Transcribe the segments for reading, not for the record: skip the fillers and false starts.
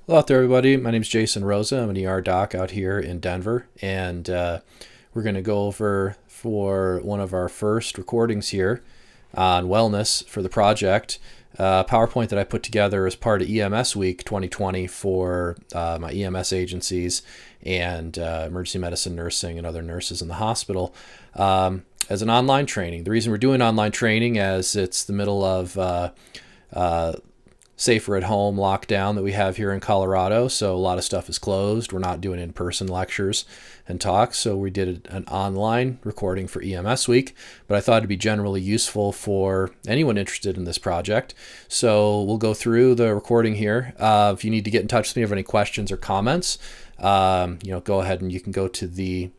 Hello out there, everybody. My name is Jason Rosa. I'm an ER doc out here in Denver, and we're going to go over for one of our first recordings here on wellness for the project. PowerPoint that I put together as part of EMS Week 2020 for my EMS agencies and emergency medicine nursing and other nurses in the hospital as an online training. The reason we're doing online training as it's the middle of safer at home lockdown that we have here in Colorado. So a lot of stuff is closed. We're not doing in-person lectures and talks. So we did an online recording for EMS Week, but I thought it'd be generally useful for anyone interested in this project. So we'll go through the recording here. If you need to get in touch with me or have any questions or comments, go ahead and you can go to the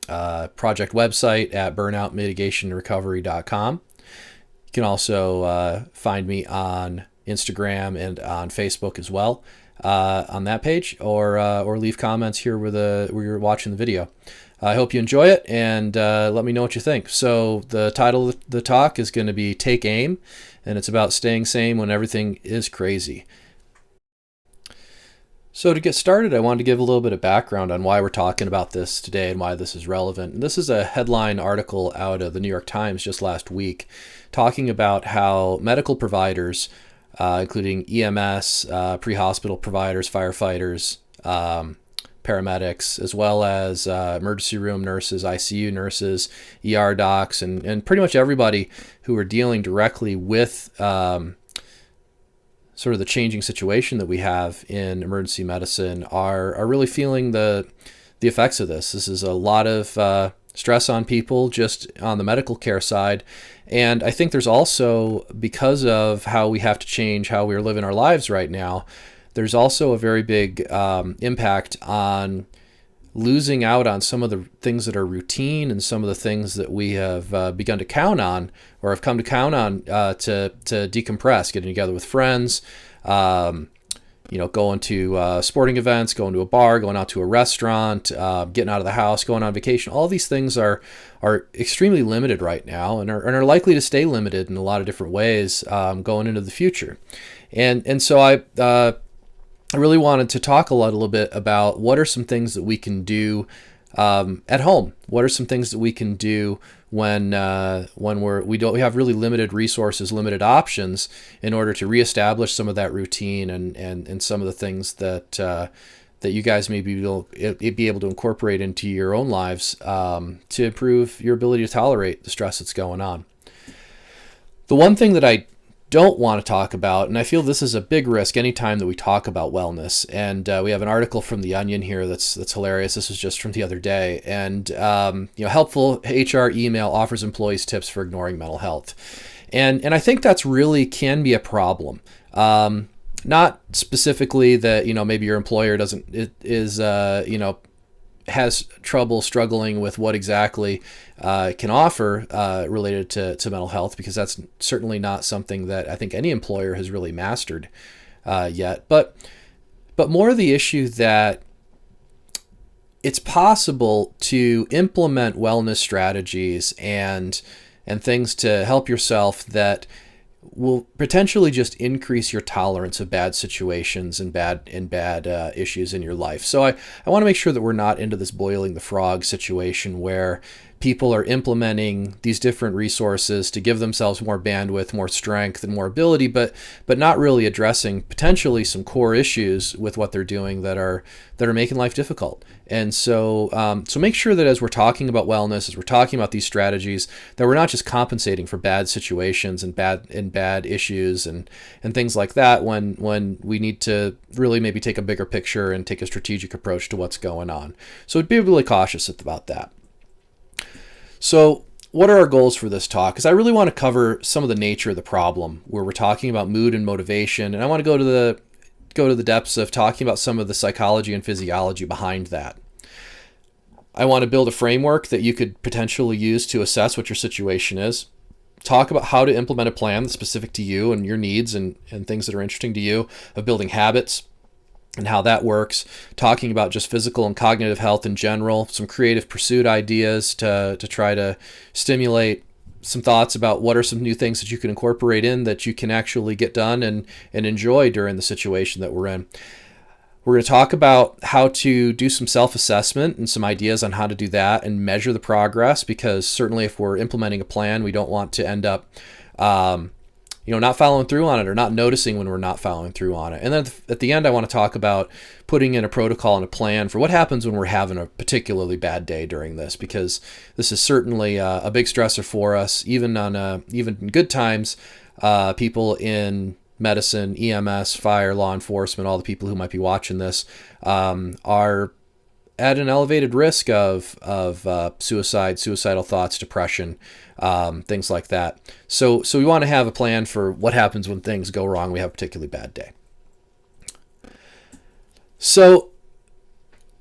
project website at burnoutmitigationrecovery.com. You can also find me on Instagram and on Facebook as well on that page, or leave comments here where you're watching the video. I hope you enjoy it, and let me know what you think. So the title of the talk is going to be Take Aim, and it's about staying sane when everything is crazy. So to get started, I wanted to give a little bit of background on why we're talking about this today and why this is relevant. And this is a headline article out of the New York Times just last week talking about how medical providers, including EMS, pre-hospital providers, firefighters, paramedics, as well as emergency room nurses, ICU nurses, ER docs, and pretty much everybody who are dealing directly with sort of the changing situation that we have in emergency medicine are really feeling the effects of this. This is a lot of stress on people just on the medical care side. And I think there's also, because of how we have to change how we're living our lives right now, there's also a very big impact on losing out on some of the things that are routine and some of the things that we have begun to count on or have come to count on to decompress, getting together with friends, going to sporting events, going to a bar, going out to a restaurant, getting out of the house, going on vacation. All these things are extremely limited right now and are likely to stay limited in a lot of different ways going into the future. And so I really wanted to talk a little bit about what are some things that we can do at home. What are some things that we can do when we have really limited resources, limited options, in order to reestablish some of that routine and some of the things that you guys may be able to incorporate into your own lives to improve your ability to tolerate the stress that's going on. The one thing that I don't want to talk about, and I feel this is a big risk anytime that we talk about wellness, and we have an article from The Onion here that's hilarious. This was just from the other day, and helpful HR email offers employees tips for ignoring mental health, and I think that's really can be a problem. Not specifically that maybe your employer has trouble struggling with what exactly can offer related to mental health, because that's certainly not something that I think any employer has really mastered yet. But more the issue that it's possible to implement wellness strategies and things to help yourself that will potentially just increase your tolerance of bad situations and bad issues in your life. So I want to make sure that we're not into this boiling the frog situation where people are implementing these different resources to give themselves more bandwidth, more strength, and more ability, but not really addressing potentially some core issues with what they're doing that are making life difficult. And so make sure that as we're talking about wellness, as we're talking about these strategies, that we're not just compensating for bad situations and bad issues and things like that when we need to really maybe take a bigger picture and take a strategic approach to what's going on. So be really cautious about that. So what are our goals for this talk? Because I really want to cover some of the nature of the problem where we're talking about mood and motivation, and I want to go to the depths of talking about some of the psychology and physiology behind that. I want to build a framework that you could potentially use to assess what your situation is, talk about how to implement a plan that's specific to you and your needs and things that are interesting to you, of building habits and how that works, talking about just physical and cognitive health in general, some creative pursuit ideas to try to stimulate some thoughts about what are some new things that you can incorporate in that you can actually get done and enjoy during the situation that we're in. We're going to talk about how to do some self-assessment and some ideas on how to do that and measure the progress, because certainly if we're implementing a plan, we don't want to end up not following through on it or not noticing when we're not following through on it. And then at the end, I want to talk about putting in a protocol and a plan for what happens when we're having a particularly bad day during this, because this is certainly a big stressor for us. Even in good times, people in medicine, EMS, fire, law enforcement, all the people who might be watching this are at an elevated risk of suicide, suicidal thoughts, depression, things like that. So we want to have a plan for what happens when things go wrong. We have a particularly bad day. So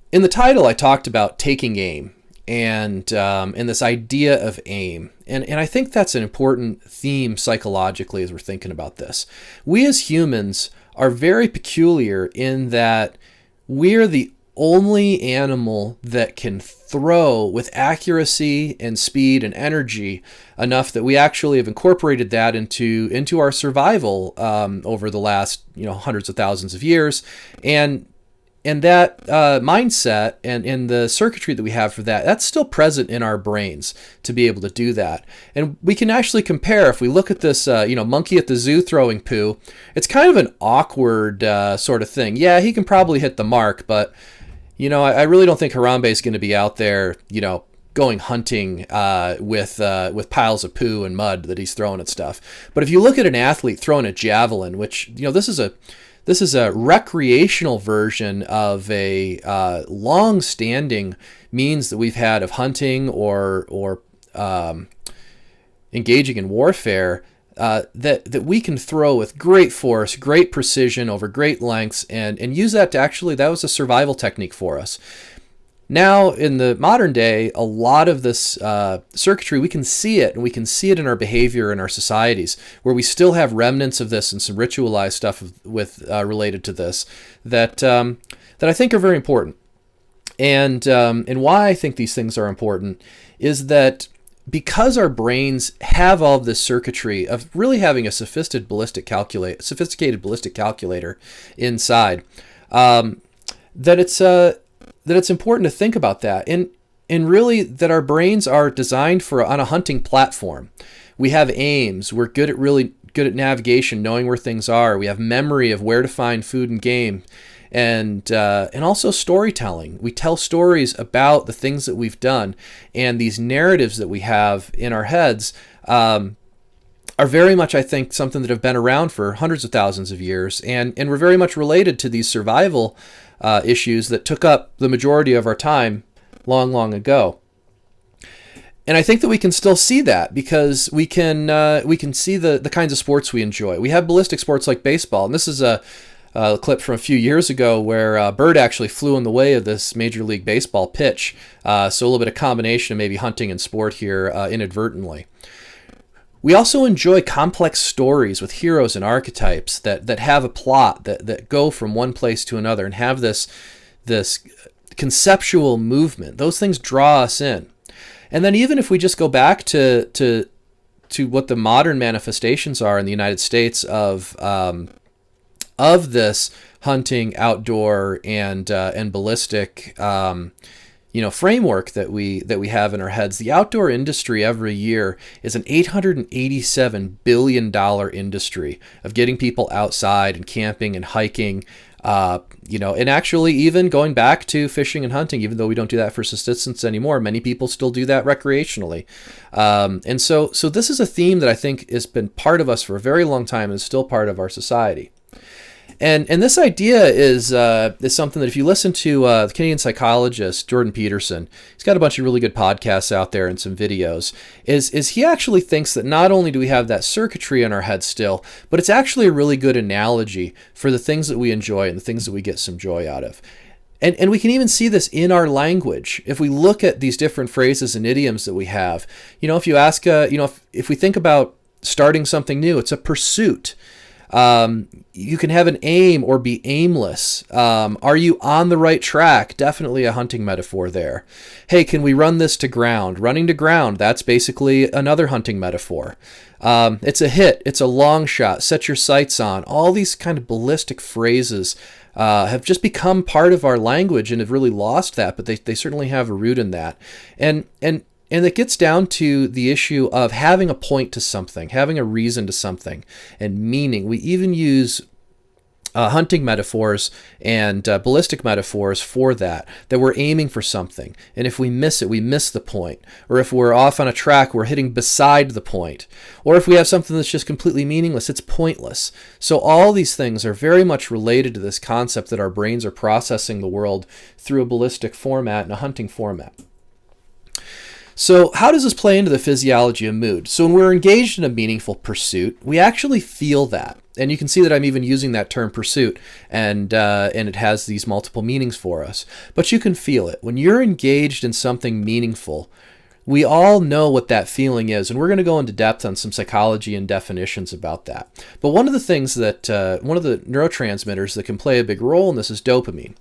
in the title, I talked about taking aim and this idea of aim. And I think that's an important theme psychologically as we're thinking about this. We as humans are very peculiar in that we're the only animal that can throw with accuracy and speed and energy enough that we actually have incorporated that into our survival over the last hundreds of thousands of years. And that mindset and the circuitry that we have for that, that's still present in our brains to be able to do that. And we can actually compare, if we look at this, monkey at the zoo throwing poo, it's kind of an awkward sort of thing. Yeah, he can probably hit the mark, but, I really don't think Harambe is going to be out there, going hunting with piles of poo and mud that he's throwing at stuff. But if you look at an athlete throwing a javelin, which, this is a recreational version of a long-standing means that we've had of hunting or engaging in warfare, that we can throw with great force, great precision over great lengths, and use that to that was a survival technique for us. Now, in the modern day, a lot of this circuitry, we can see it, and we can see it in our behavior in our societies, where we still have remnants of this and some ritualized stuff related to this that I think are very important. And why I think these things are important is that because our brains have all of this circuitry of really having a sophisticated ballistic calculator inside, that it's important to think about that, and really that our brains are designed on a hunting platform. We have aims. We're really good at navigation, knowing where things are. We have memory of where to find food and game, and also storytelling. We tell stories about the things that we've done, and these narratives that we have in our heads are very much, I think, something that have been around for hundreds of thousands of years, and we're very much related to these survival issues that took up the majority of our time long, long ago. And I think that we can still see that because we can see the kinds of sports we enjoy. We have ballistic sports like baseball, and this is a clip from a few years ago where a bird actually flew in the way of this Major League Baseball pitch. So a little bit of combination of maybe hunting and sport here inadvertently. We also enjoy complex stories with heroes and archetypes that have a plot that go from one place to another and have this conceptual movement. Those things draw us in. And then even if we just go back to what the modern manifestations are in the United States of this hunting, outdoor, and ballistic framework that we have in our heads, the outdoor industry every year is an $887 billion industry of getting people outside and camping and hiking, and actually even going back to fishing and hunting, even though we don't do that for subsistence anymore. Many people still do that recreationally. And so this is a theme that I think has been part of us for a very long time and is still part of our society. And this idea is something that if you listen to the Canadian psychologist Jordan Peterson, he's got a bunch of really good podcasts out there and some videos, is he actually thinks that not only do we have that circuitry in our head still, but it's actually a really good analogy for the things that we enjoy and the things that we get some joy out of. And we can even see this in our language. If we look at these different phrases and idioms that we have, if you ask, if we think about starting something new, it's a pursuit. You can have an aim or be aimless. Are you on the right track? Definitely a hunting metaphor there. Hey, can we run this to ground? Running to ground, that's basically another hunting metaphor. It's a hit. It's a long shot. Set your sights on. All these kind of ballistic phrases have just become part of our language and have really lost that, but they certainly have a root in that. And it gets down to the issue of having a point to something, having a reason to something, and meaning. We even use hunting metaphors and ballistic metaphors for that we're aiming for something. And if we miss it, we miss the point. Or if we're off on a track, we're hitting beside the point. Or if we have something that's just completely meaningless, it's pointless. So all these things are very much related to this concept that our brains are processing the world through a ballistic format and a hunting format. So how does this play into the physiology of mood? So when we're engaged in a meaningful pursuit, we actually feel that. And you can see that I'm even using that term pursuit, and it has these multiple meanings for us. But you can feel it. When you're engaged in something meaningful, we all know what that feeling is, and we're going to go into depth on some psychology and definitions about that. But one of the things that, one of the neurotransmitters that can play a big role in this is dopamine.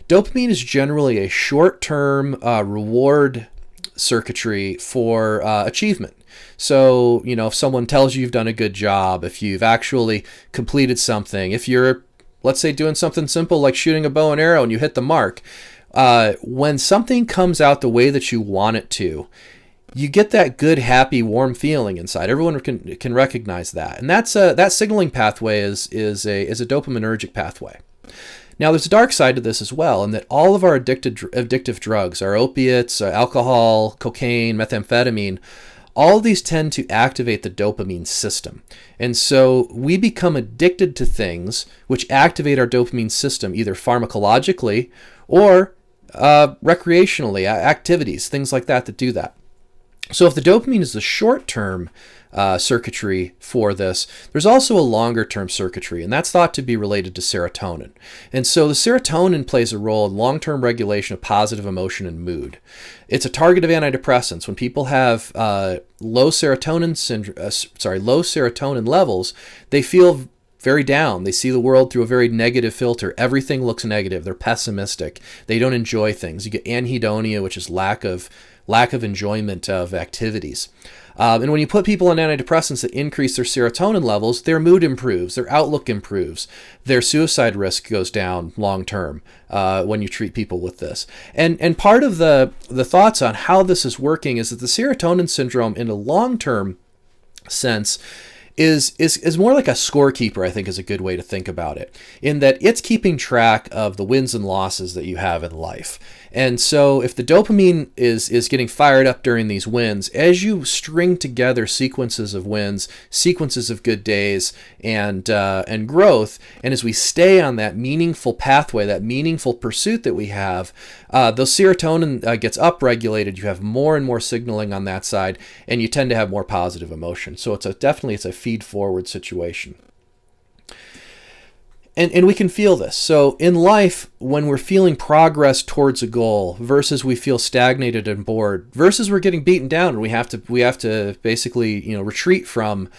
Dopamine is generally a short-term reward circuitry for achievement. So, if someone tells you you've done a good job, if you've actually completed something, if you're, let's say, doing something simple like shooting a bow and arrow and you hit the mark, when something comes out the way that you want it to, you get that good, happy, warm feeling inside. Everyone can recognize that. And that signaling pathway is a dopaminergic pathway. Now, there's a dark side to this as well, in that all of our addictive drugs, our opiates, alcohol, cocaine, methamphetamine, all of these tend to activate the dopamine system. And so we become addicted to things which activate our dopamine system, either pharmacologically or recreationally, activities, things like that do that. So if the dopamine is the short-term circuitry for this, there's also a longer-term circuitry, and that's thought to be related to serotonin. And so the serotonin plays a role in long-term regulation of positive emotion and mood. It's a target of antidepressants. When people have low serotonin levels, they feel very down. They see the world through a very negative filter. Everything looks negative. They're pessimistic. They don't enjoy things. You get anhedonia, which is lack of enjoyment of activities. And when you put people on antidepressants that increase their serotonin levels, their mood improves, their outlook improves, their suicide risk goes down long term when you treat people with this. And part of the thoughts on how this is working is that the serotonin syndrome in a long-term sense is more like a scorekeeper, I think is a good way to think about it, in that it's keeping track of the wins and losses that you have in life. And so if the dopamine is getting fired up during these wins, as you string together sequences of wins, sequences of good days, and growth, and as we stay on that meaningful pathway, that meaningful pursuit that we have, the serotonin gets upregulated. You have more and more signaling on that side, and you tend to have more positive emotion. So it's a feed-forward situation. And we can feel this. So in life, when we're feeling progress towards a goal versus we feel stagnated and bored versus we're getting beaten down and we have to basically retreat from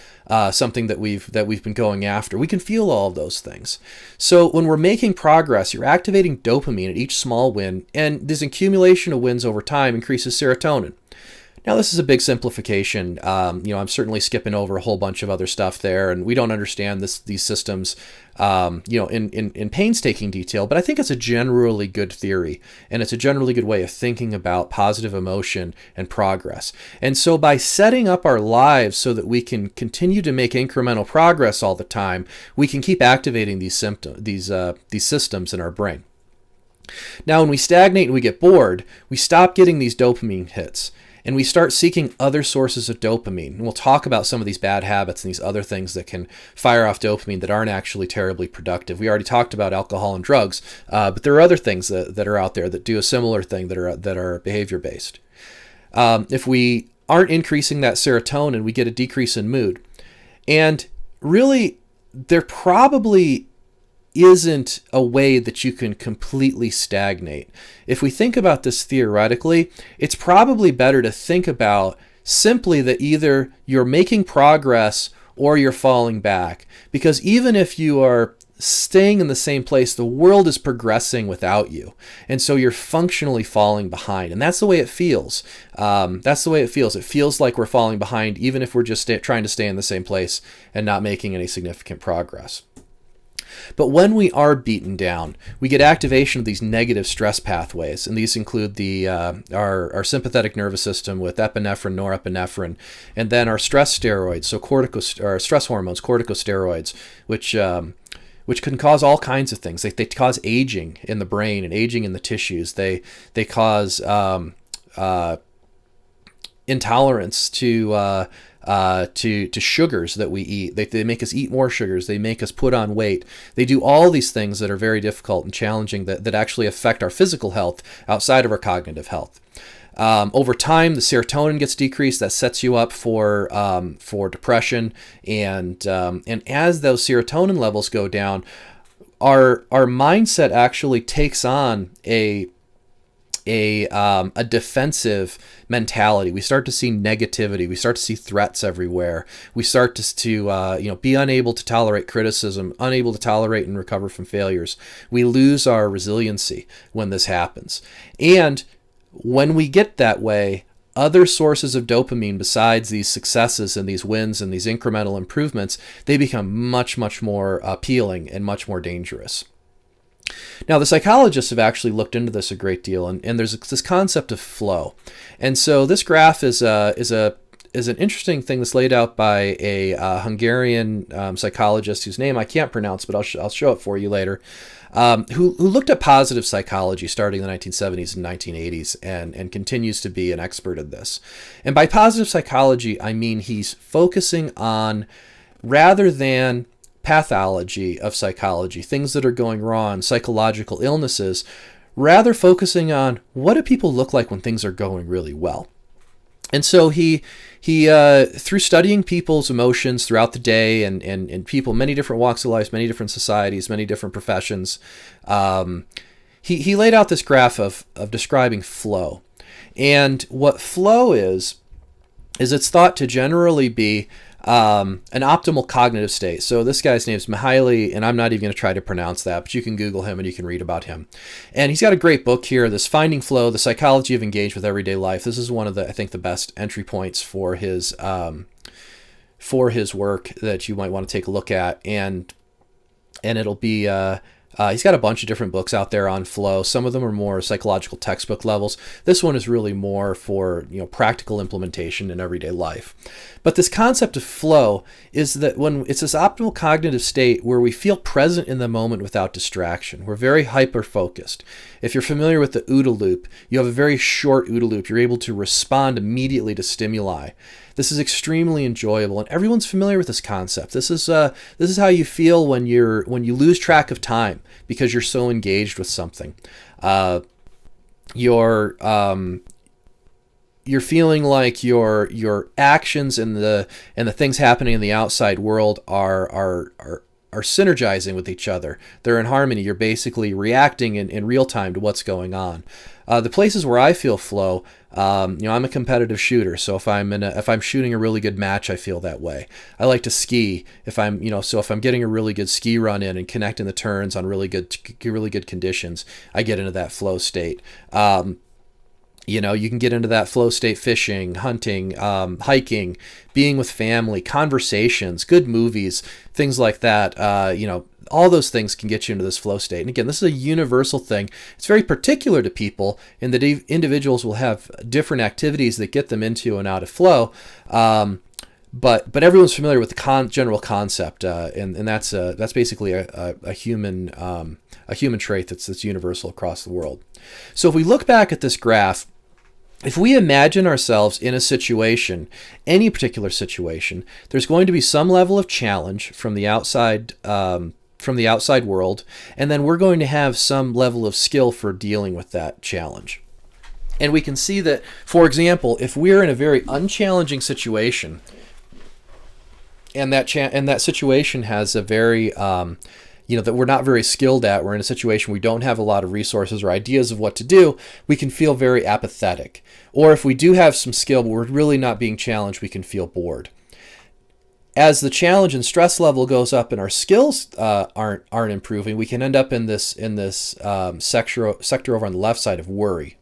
something that we've been going after, we can feel all of those things. So when we're making progress, you're activating dopamine at each small win, and this accumulation of wins over time increases serotonin. Now, this is a big simplification. I'm certainly skipping over a whole bunch of other stuff there, and we don't understand these systems, in painstaking detail. But I think it's a generally good theory, and it's a generally good way of thinking about positive emotion and progress. And so, by setting up our lives so that we can continue to make incremental progress all the time, we can keep activating these systems in our brain. Now, when we stagnate and we get bored, we stop getting these dopamine hits. And we start seeking other sources of dopamine. And we'll talk about some of these bad habits and these other things that can fire off dopamine that aren't actually terribly productive. We already talked about alcohol and drugs, but there are other things that are out there that do a similar thing that are behavior-based. If we aren't increasing that serotonin, we get a decrease in mood. And really, there probably isn't a way that you can completely stagnate. If we think about this theoretically, it's probably better to think about simply that either you're making progress or you're falling back. Because even if you are staying in the same place, the world is progressing without you. And so you're functionally falling behind. And that's the way it feels. That's the way it feels. It feels like we're falling behind, even if we're just trying to stay in the same place and not making any significant progress. But when we are beaten down, we get activation of these negative stress pathways, and these include our sympathetic nervous system with epinephrine, norepinephrine, and then our stress steroids, so stress hormones, corticosteroids, which can cause all kinds of things. They cause aging in the brain and aging in the tissues. They cause intolerance to sugars that we eat. They make us eat more sugars. They make us put on weight. They do all these things that are very difficult and challenging that actually affect our physical health outside of our cognitive health. Over time, the serotonin gets decreased. That sets you up for depression, and as those serotonin levels go down, our mindset actually takes on a defensive mentality. We start to see negativity. We start to see threats everywhere. We start to be unable to tolerate criticism, unable to tolerate and recover from failures. We lose our resiliency when this happens. And when we get that way, other sources of dopamine besides these successes and these wins and these incremental improvements, they become much, much more appealing and much more dangerous. Now, the psychologists have actually looked into this a great deal, and there's this concept of flow. And so this graph is an interesting thing that's laid out by a Hungarian psychologist whose name I can't pronounce, but I'll show it for you later, who looked at positive psychology starting in the 1970s and 1980s and continues to be an expert in this. And by positive psychology, I mean he's focusing on, rather than pathology of psychology, things that are going wrong, psychological illnesses, rather focusing on what do people look like when things are going really well. And so he through studying people's emotions throughout the day and people, many different walks of life, many different societies, many different professions, he laid out this graph of describing flow. And what flow is it's thought to generally be an optimal cognitive state. So this guy's name is Mihaly, and I'm not even going to try to pronounce that, but you can Google him and you can read about him. And he's got a great book here, this Finding Flow, The Psychology of Engaged with Everyday Life. This is one of the best entry points for his work that you might want to take a look at. And it'll be, he's got a bunch of different books out there on flow. Some of them are more psychological textbook levels. This one is really more for practical implementation in everyday life. But this concept of flow is that when it's this optimal cognitive state where we feel present in the moment without distraction. We're very hyper-focused. If you're familiar with the OODA loop, you have a very short OODA loop. You're able to respond immediately to stimuli. This is extremely enjoyable, and everyone's familiar with this concept. This is how you feel when you lose track of time because you're so engaged with something. You're feeling like your actions and the things happening in the outside world are synergizing with each other. They're in harmony. You're basically reacting in real time to what's going on. The places where I feel flow, I'm a competitive shooter, so if I'm shooting a really good match, I feel that way. I like to ski. If I'm getting a really good ski run in and connecting the turns on really good conditions, I get into that flow state. You can get into that flow state fishing, hunting, hiking, being with family, conversations, good movies, things like that. All those things can get you into this flow state. And again, this is a universal thing. It's very particular to people in that individuals will have different activities that get them into and out of flow. But everyone's familiar with the general concept, and that's basically a human trait that's universal across the world. So if we look back at this graph, if we imagine ourselves in a situation, any particular situation, there's going to be some level of challenge from the outside world, and then we're going to have some level of skill for dealing with that challenge. And we can see that, for example, if we're in a very unchallenging situation, and that situation has a very that we're not very skilled at, we're in a situation we don't have a lot of resources or ideas of what to do, we can feel very apathetic. Or if we do have some skill, but we're really not being challenged, we can feel bored. as the challenge and stress level goes up and our skills aren't improving, we can end up in this sector over on the left side of worry.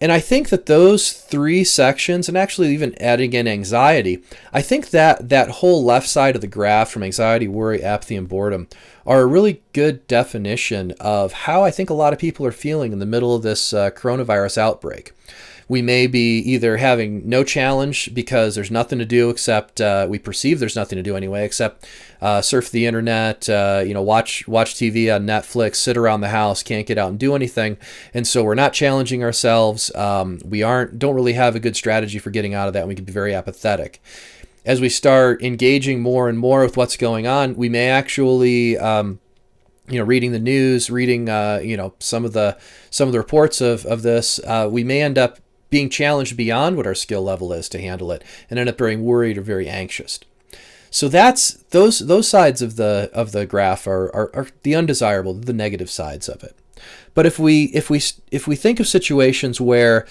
And I think that those three sections, and actually even adding in anxiety, I think that whole left side of the graph from anxiety, worry, apathy, and boredom are a really good definition of how I think a lot of people are feeling in the middle of this coronavirus outbreak. We may be either having no challenge because there's nothing to do except we perceive there's nothing to do anyway, except surf the internet, watch TV on Netflix, sit around the house, can't get out and do anything, and so we're not challenging ourselves. We don't really have a good strategy for getting out of that, and we can be very apathetic. As we start engaging more and more with what's going on, we may actually reading the news, reading some of the reports of this, we may end up being challenged beyond what our skill level is to handle it, and end up being worried or very anxious. So that's those sides of the graph are the undesirable, the negative sides of it. But if we think of situations where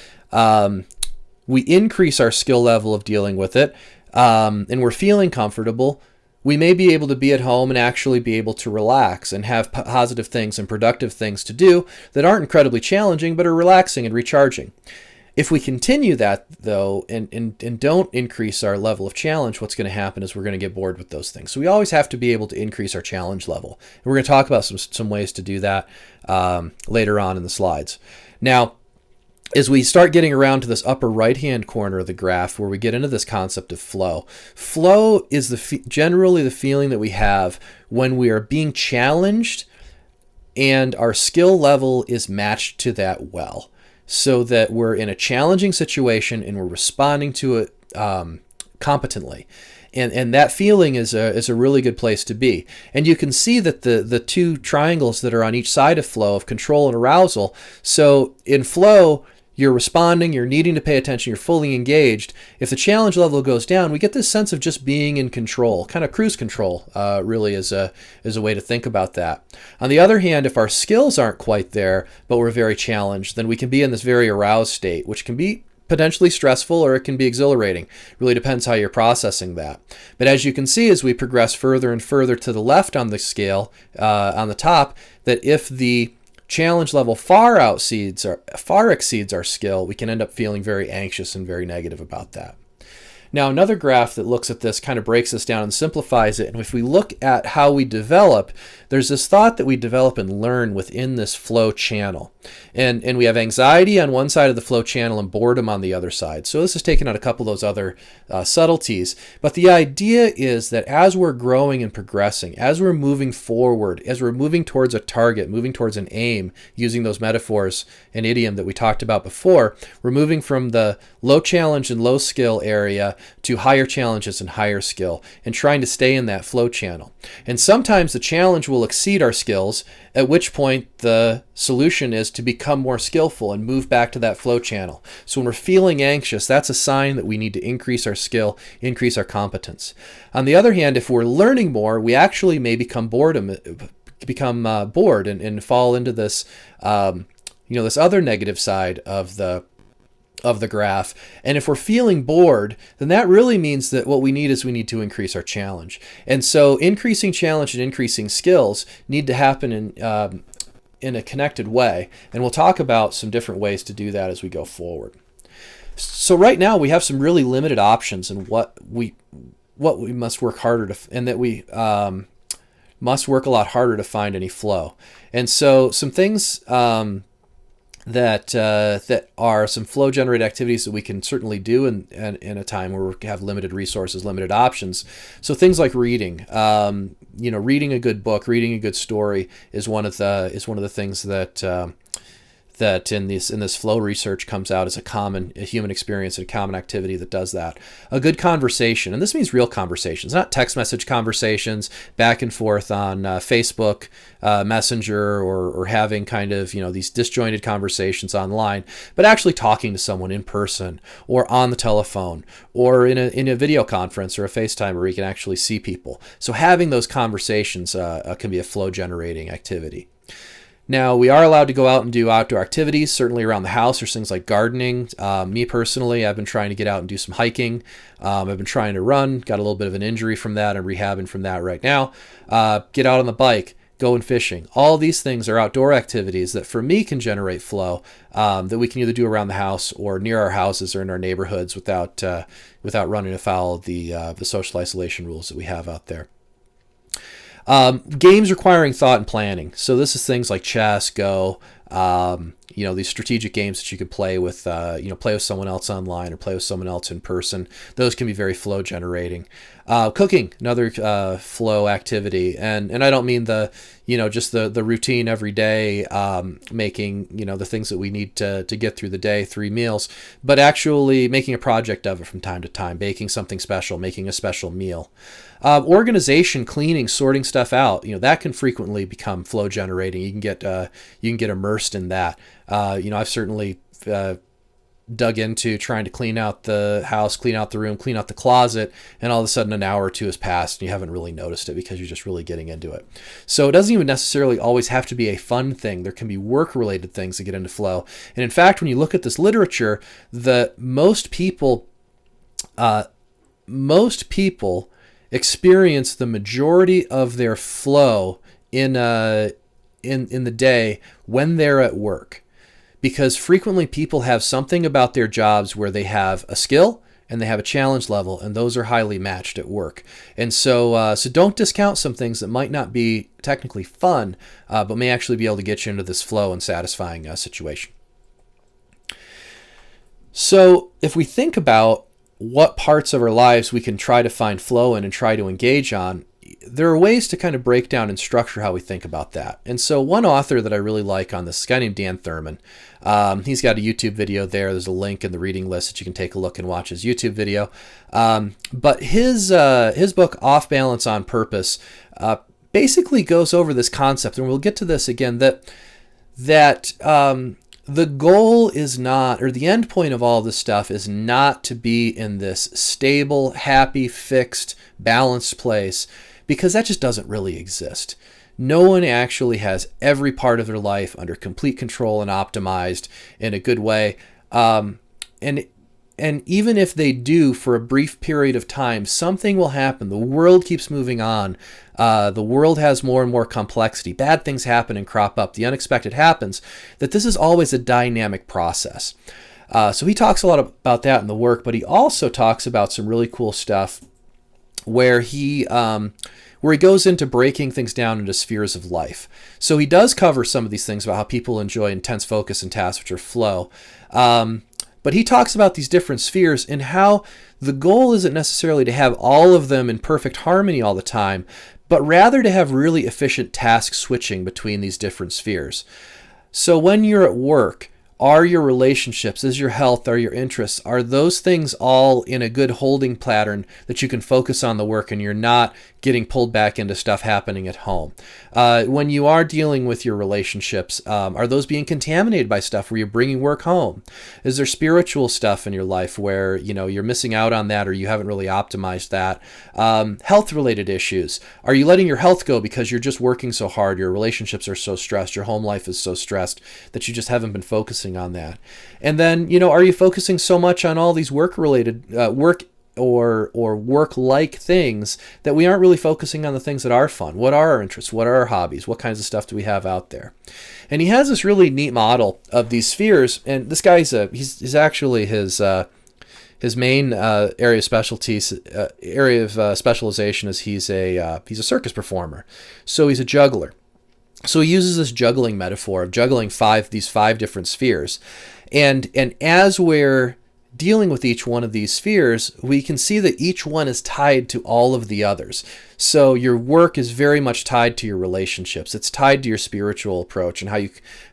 we increase our skill level of dealing with it, and we're feeling comfortable, we may be able to be at home and actually be able to relax and have positive things and productive things to do that aren't incredibly challenging but are relaxing and recharging. If we continue that, though, and don't increase our level of challenge, what's going to happen is we're going to get bored with those things. So we always have to be able to increase our challenge level. And we're going to talk about some ways to do that later on in the slides. Now, as we start getting around to this upper right-hand corner of the graph where we get into this concept of flow, flow is generally the feeling that we have when we are being challenged and our skill level is matched to that well. So that we're in a challenging situation and we're responding to it competently. And that feeling is a really good place to be. And you can see that the two triangles that are on each side of flow of control and arousal. So in flow, you're responding, you're needing to pay attention, you're fully engaged. If the challenge level goes down, we get this sense of just being in control, kind of cruise control, really is a way to think about that. On the other hand, if our skills aren't quite there, but we're very challenged, then we can be in this very aroused state, which can be potentially stressful or it can be exhilarating. It really depends how you're processing that. But as you can see, as we progress further and further to the left on the scale, on the top, that if the challenge level far exceeds our skill, we can end up feeling very anxious and very negative about that. Now, another graph that looks at this kind of breaks this down and simplifies it. And if we look at how we develop, there's this thought that we develop and learn within this flow channel. And we have anxiety on one side of the flow channel and boredom on the other side. So this is taking out a couple of those other subtleties. But the idea is that as we're growing and progressing, as we're moving forward, as we're moving towards a target, moving towards an aim, using those metaphors and idiom that we talked about before, we're moving from the low challenge and low skill area to higher challenges and higher skill, and trying to stay in that flow channel. And sometimes the challenge will exceed our skills, at which point the solution is to become more skillful and move back to that flow channel. So when we're feeling anxious, that's a sign that we need to increase our skill, increase our competence. On the other hand, if we're learning more, we actually may become bored and fall into this, this other negative side of the graph. And if we're feeling bored, then that really means that what we need to increase our challenge. And so increasing challenge and increasing skills need to happen in a connected way. And we'll talk about some different ways to do that as we go forward. So right now we have some really limited options in what we must work harder to, and that we must work a lot harder to find any flow. And so some things that are some flow generated activities that we can certainly do in a time where we have limited resources, limited options. So things like reading, reading a good book, reading a good story is one of the things that in this flow research comes out as a human experience and a common activity that does that. A good conversation, and this means real conversations, not text message conversations back and forth on Facebook Messenger or having kind of these disjointed conversations online, but actually talking to someone in person or on the telephone or in a video conference or a FaceTime where you can actually see people. So having those conversations can be a flow generating activity. Now, we are allowed to go out and do outdoor activities, certainly around the house. There's things like gardening. Me personally, I've been trying to get out and do some hiking. I've been trying to run, got a little bit of an injury from that. I'm rehabbing from that right now. Get out on the bike, going fishing. All these things are outdoor activities that for me can generate flow that we can either do around the house or near our houses or in our neighborhoods without running afoul of the social isolation rules that we have out there. Games requiring thought and planning. So this is things like chess, Go, these strategic games that you could play with, play with someone else online or play with someone else in person. Those can be very flow generating. Cooking, another flow activity. And I don't mean just the routine every day, making, the things that we need to get through the day, 3 meals, but actually making a project of it from time to time, baking something special, making a special meal. Organization, cleaning, sorting stuff out, that can frequently become flow generating. You can get immersed in that. I've certainly dug into trying to clean out the house, clean out the room, clean out the closet, and all of a sudden an hour or two has passed and you haven't really noticed it because you're just really getting into it. So it doesn't even necessarily always have to be a fun thing. There can be work-related things that get into flow. And in fact, when you look at this literature, most people experience the majority of their flow in the day when they're at work, because frequently people have something about their jobs where they have a skill and they have a challenge level, and those are highly matched at work. And so don't discount some things that might not be technically fun, but may actually be able to get you into this flow and satisfying situation. So if we think about what parts of our lives we can try to find flow in and try to engage on, there are ways to kind of break down and structure how we think about that. And so one author that I really like on this is a guy named Dan Thurman. He's got a YouTube video there. There's a link in the reading list that you can take a look and watch his YouTube video. But his book, Off Balance on Purpose, basically goes over this concept, and we'll get to this again, that the goal is not, or the end point of all this stuff is not to be in this stable, happy, fixed, balanced place, because that just doesn't really exist. No one actually has every part of their life under complete control and optimized in a good way. And even if they do for a brief period of time, something will happen. The world keeps moving on. The world has more and more complexity. Bad things happen and crop up. The unexpected happens. That this is always a dynamic process. So he talks a lot about that in the work, but he also talks about some really cool stuff where he goes into breaking things down into spheres of life. So he does cover some of these things about how people enjoy intense focus and tasks, which are flow. But he talks about these different spheres and how the goal isn't necessarily to have all of them in perfect harmony all the time, but rather to have really efficient task switching between these different spheres. So when you're at work, are your relationships, is your health, are your interests, are those things all in a good holding pattern that you can focus on the work and you're not getting pulled back into stuff happening at home? When you are dealing with your relationships, are those being contaminated by stuff where you're bringing work home? Is there spiritual stuff in your life where you're missing out on that or you haven't really optimized that? Health-related issues. Are you letting your health go because you're just working so hard, your relationships are so stressed, your home life is so stressed that you just haven't been focusing on that? And then, are you focusing so much on all these work-related or work-like things that we aren't really focusing on the things that are fun? What are our interests? What are our hobbies? What kinds of stuff do we have out there? And he has this really neat model of these spheres. And this guy's he's actually his main area of specialization is he's a circus performer. So he's a juggler. So he uses this juggling metaphor of juggling these five different spheres. And as we're dealing with each one of these spheres, we can see that each one is tied to all of the others. So your work is very much tied to your relationships. It's tied to your spiritual approach and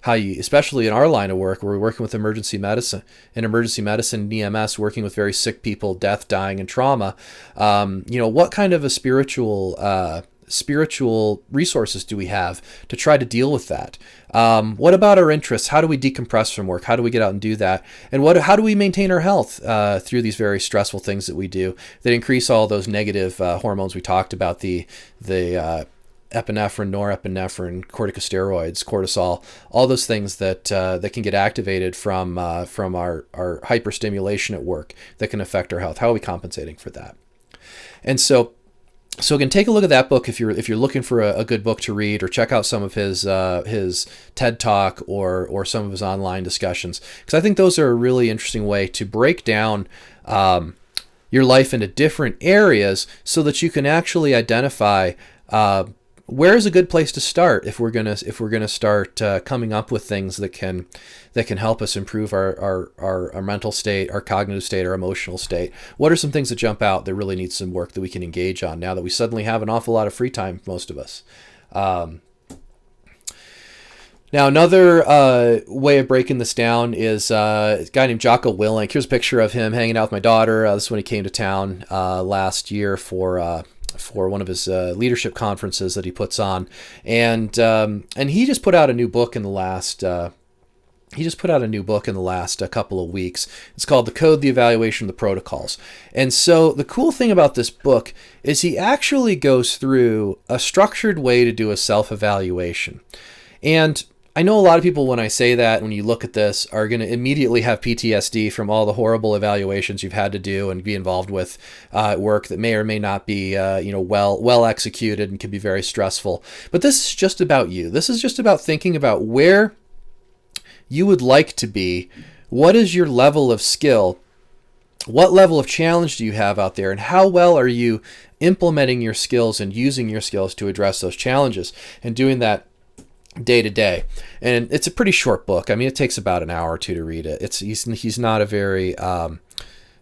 how you, especially in our line of work, where we're working with emergency medicine and EMS, working with very sick people, death, dying, and trauma. What kind of a spiritual resources do we have to try to deal with that? What about our interests? How do we decompress from work? How do we get out and do that? And how do we maintain our health through these very stressful things that we do that increase all those negative hormones we talked about, the epinephrine, norepinephrine, corticosteroids, cortisol, all those things that that can get activated from our hyperstimulation at work that can affect our health. How are we compensating for that? And so again, take a look at that book if you're looking for a good book to read, or check out some of his TED Talk or some of his online discussions, because I think those are a really interesting way to break down your life into different areas so that you can actually identify where is a good place to start if we're gonna start coming up with things that can help us improve our mental state, our cognitive state, our emotional state. What are some things that jump out that really need some work that we can engage on now that we suddenly have an awful lot of free time, most of us? Now, another way of breaking this down is a guy named Jocko Willink. Here's a picture of him hanging out with my daughter. This is when he came to town last year for one of his leadership conferences that he puts on, and he just put out a new book in the last. Couple of weeks. It's called The Code, the Evaluation, the Protocols. And so the cool thing about this book is he actually goes through a structured way to do a self-evaluation. And I know a lot of people, when I say that, when you look at this, are going to immediately have PTSD from all the horrible evaluations you've had to do and be involved with at work that may or may not be well executed and can be very stressful. But this is just about you. This is just about thinking about where you would like to be. What is your level of skill? What level of challenge do you have out there? And how well are you implementing your skills and using your skills to address those challenges and doing that day to day? And it's a pretty short book. I mean, it takes about an hour or two to read it. He's not a very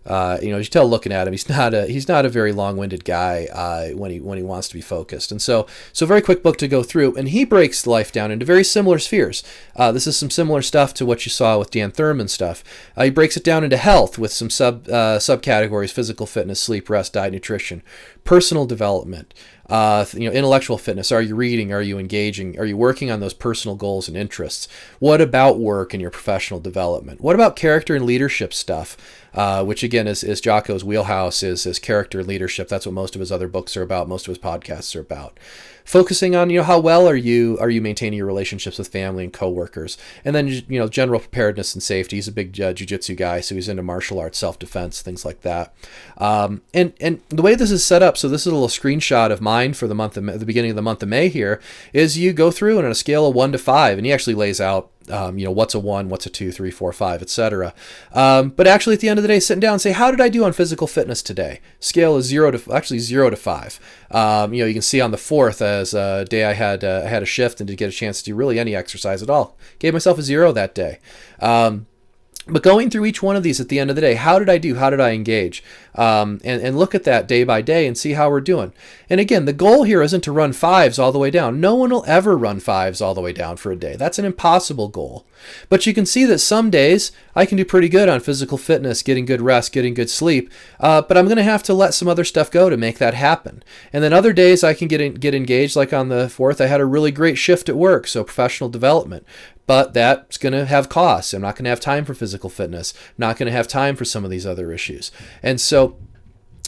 you tell looking at him, he's not a very long-winded guy when he wants to be focused. And so very quick book to go through, and he breaks life down into very similar spheres. This is some similar stuff to what you saw with Dan Thurman stuff. He breaks it down into health with some subcategories: physical fitness, sleep, rest, diet, nutrition, personal development, intellectual fitness. Are you reading? Are you engaging? Are you working on those personal goals and interests? What about work and your professional development? What about character and leadership stuff? Which again is Jocko's wheelhouse, is character and leadership. That's what most of his other books are about. Most of his podcasts are about. Focusing on, how well are you maintaining your relationships with family and coworkers, and then general preparedness and safety. He's a big jiu-jitsu guy, so he's into martial arts, self-defense, things like that. And the way this is set up, so this is a little screenshot of mine for the beginning of the month of May. Here is you go through and on a scale of 1 to 5, and he actually lays out what's a 1, what's a 2, 3, 4, 5, etc. But actually, at the end of the day, sitting down and say, how did I do on physical fitness today? Scale is 0 to 5. You can see on the 4th, as a day I had a shift and didn't get a chance to do really any exercise at all. Gave myself a 0 that day. But going through each one of these at the end of the day, how did I do? How did I engage? And look at that day by day and see how we're doing. And again, the goal here isn't to run 5s all the way down. No one will ever run 5s all the way down for a day. That's an impossible goal. But you can see that some days I can do pretty good on physical fitness, getting good rest, getting good sleep. But I'm going to have to let some other stuff go to make that happen. And then other days I can get engaged. Like on the 4th, I had a really great shift at work, so professional development. But that's going to have costs. I'm not going to have time for physical fitness. I'm not going to have time for some of these other issues. And so,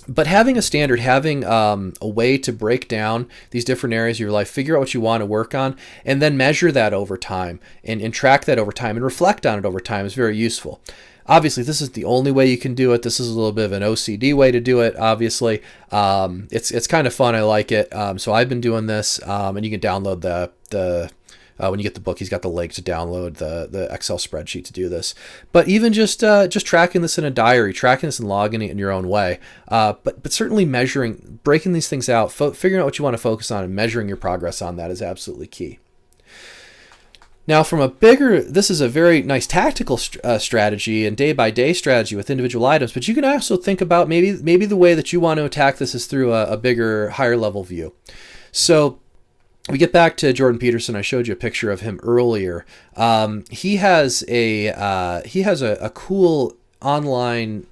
but having a standard, having a way to break down these different areas of your life, figure out what you want to work on, and then measure that over time and track that over time and reflect on it over time is very useful. Obviously, this is the only way you can do it. This is a little bit of an OCD way to do it, obviously. It's kind of fun. I like it. So I've been doing this, and you can download the when you get the book, he's got the link to download the Excel spreadsheet to do this. But even just tracking this in a diary, tracking this and logging it in your own way, but certainly measuring, breaking these things out, figuring out what you want to focus on and measuring your progress on that is absolutely key. Now, this is a very nice tactical strategy and day-by-day strategy with individual items, but you can also think about maybe the way that you want to attack this is through a bigger, higher-level view. So we get back to Jordan Peterson. I showed you a picture of him earlier. He has a cool online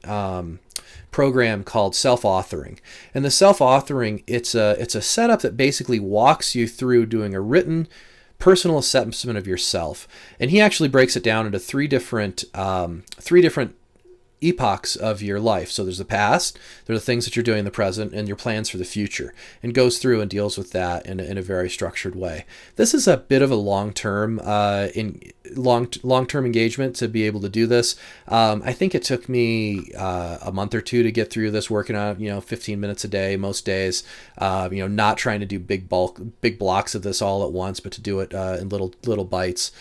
program called self-authoring, and the self-authoring it's a setup that basically walks you through doing a written personal assessment of yourself, and he actually breaks it down into three different epochs of your life. So there's the past, there are the things that you're doing in the present, and your plans for the future, and goes through and deals with that in a very structured way. This is a bit of a long-term engagement to be able to do this. I think it took me a month or two to get through this, working on 15 minutes a day most days. Not trying to do big blocks of this all at once, but to do it in little bites.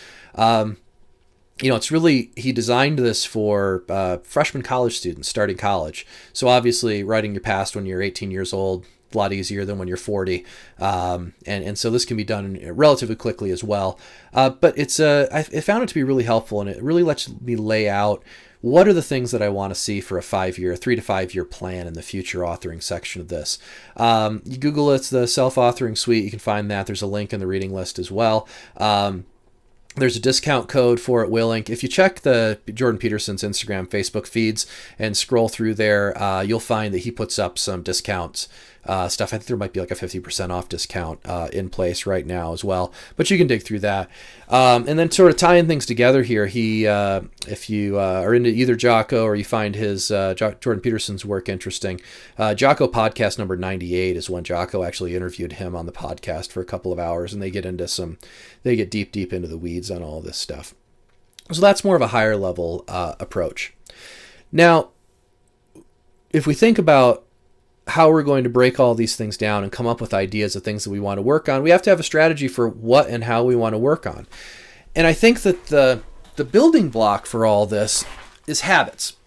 It's really, he designed this for freshman college students starting college. So obviously writing your past when you're 18 years old, a lot easier than when you're 40. And so this can be done relatively quickly as well. But I found it to be really helpful, and it really lets me lay out what are the things that I want to see for a 3 to 5 year plan in the future authoring section of this. You Google it's the self-authoring suite. You can find that. There's a link in the reading list as well. There's a discount code for it, Willink. If you check the Jordan Peterson's Instagram, Facebook feeds and scroll through there, you'll find that he puts up some discounts stuff. I think there might be like a 50% off discount in place right now as well, but you can dig through that. And then sort of tying things together here, if you are into either Jocko or you find his Jordan Peterson's work interesting, Jocko podcast number 98 is when Jocko actually interviewed him on the podcast for a couple of hours, and they get deep into the weeds on all this stuff. So that's more of a higher level approach. Now, if we think about how we're going to break all these things down and come up with ideas of things that we want to work on, we have to have a strategy for what and how we want to work on. And I think that the building block for all this is habits.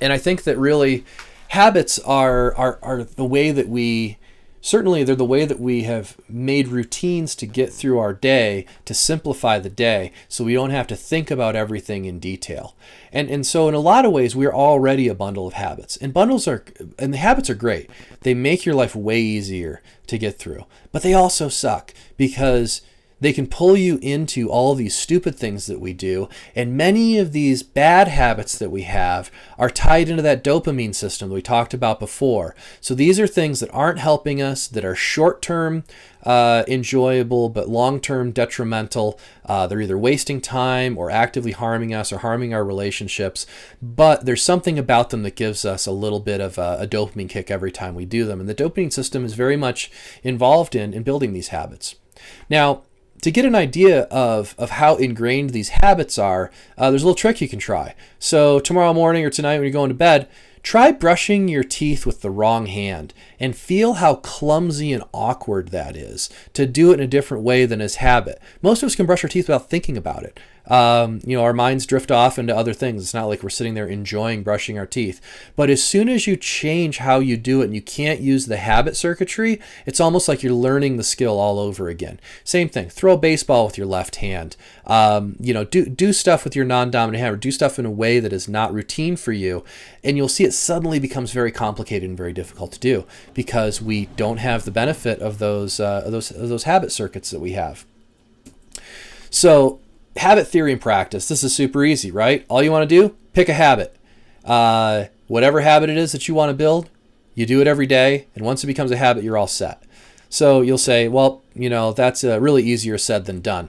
And I think that really habits are the way that they're the way that we have made routines to get through our day, to simplify the day so we don't have to think about everything in detail. And so in a lot of ways, we're already a bundle of habits. And the habits are great. They make your life way easier to get through. But they also suck because they can pull you into all these stupid things that we do. And many of these bad habits that we have are tied into that dopamine system that we talked about before. So these are things that aren't helping us, that are short-term enjoyable, but long-term detrimental. They're either wasting time or actively harming us or harming our relationships. But there's something about them that gives us a little bit of a dopamine kick every time we do them. And the dopamine system is very much involved in building these habits. Now, to get an idea of how ingrained these habits are, there's a little trick you can try. So tomorrow morning or tonight when you're going to bed, try brushing your teeth with the wrong hand and feel how clumsy and awkward that is to do it in a different way than is habit. Most of us can brush our teeth without thinking about it. Our minds drift off into other things. It's not like we're sitting there enjoying brushing our teeth. But as soon as you change how you do it and you can't use the habit circuitry, it's almost like you're learning the skill all over again. Same thing. Throw a baseball with your left hand. Do stuff with your non-dominant hand, or do stuff in a way that is not routine for you, and you'll see it suddenly becomes very complicated and very difficult to do because we don't have the benefit of those habit circuits that we have. So, habit theory and practice. This is super easy, right? All you want to do, pick a habit. Whatever habit it is that you want to build, you do it every day, and once it becomes a habit, you're all set. So you'll say, well, that's really easier said than done.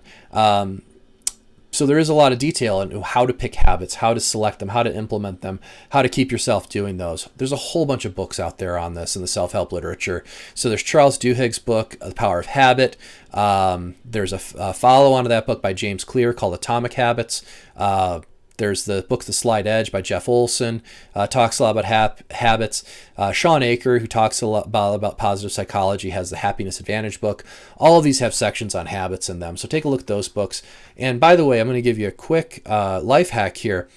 So there is a lot of detail in how to pick habits, how to select them, how to implement them, how to keep yourself doing those. There's a whole bunch of books out there on this in the self-help literature. So there's Charles Duhigg's book, The Power of Habit. There's a follow-on to that book by James Clear called Atomic Habits. There's the book The Slight Edge by Jeff Olson, talks a lot about habits. Sean Aker, who talks a lot about positive psychology, has the Happiness Advantage book. All of these have sections on habits in them, so take a look at those books. And by the way, I'm going to give you a quick life hack here.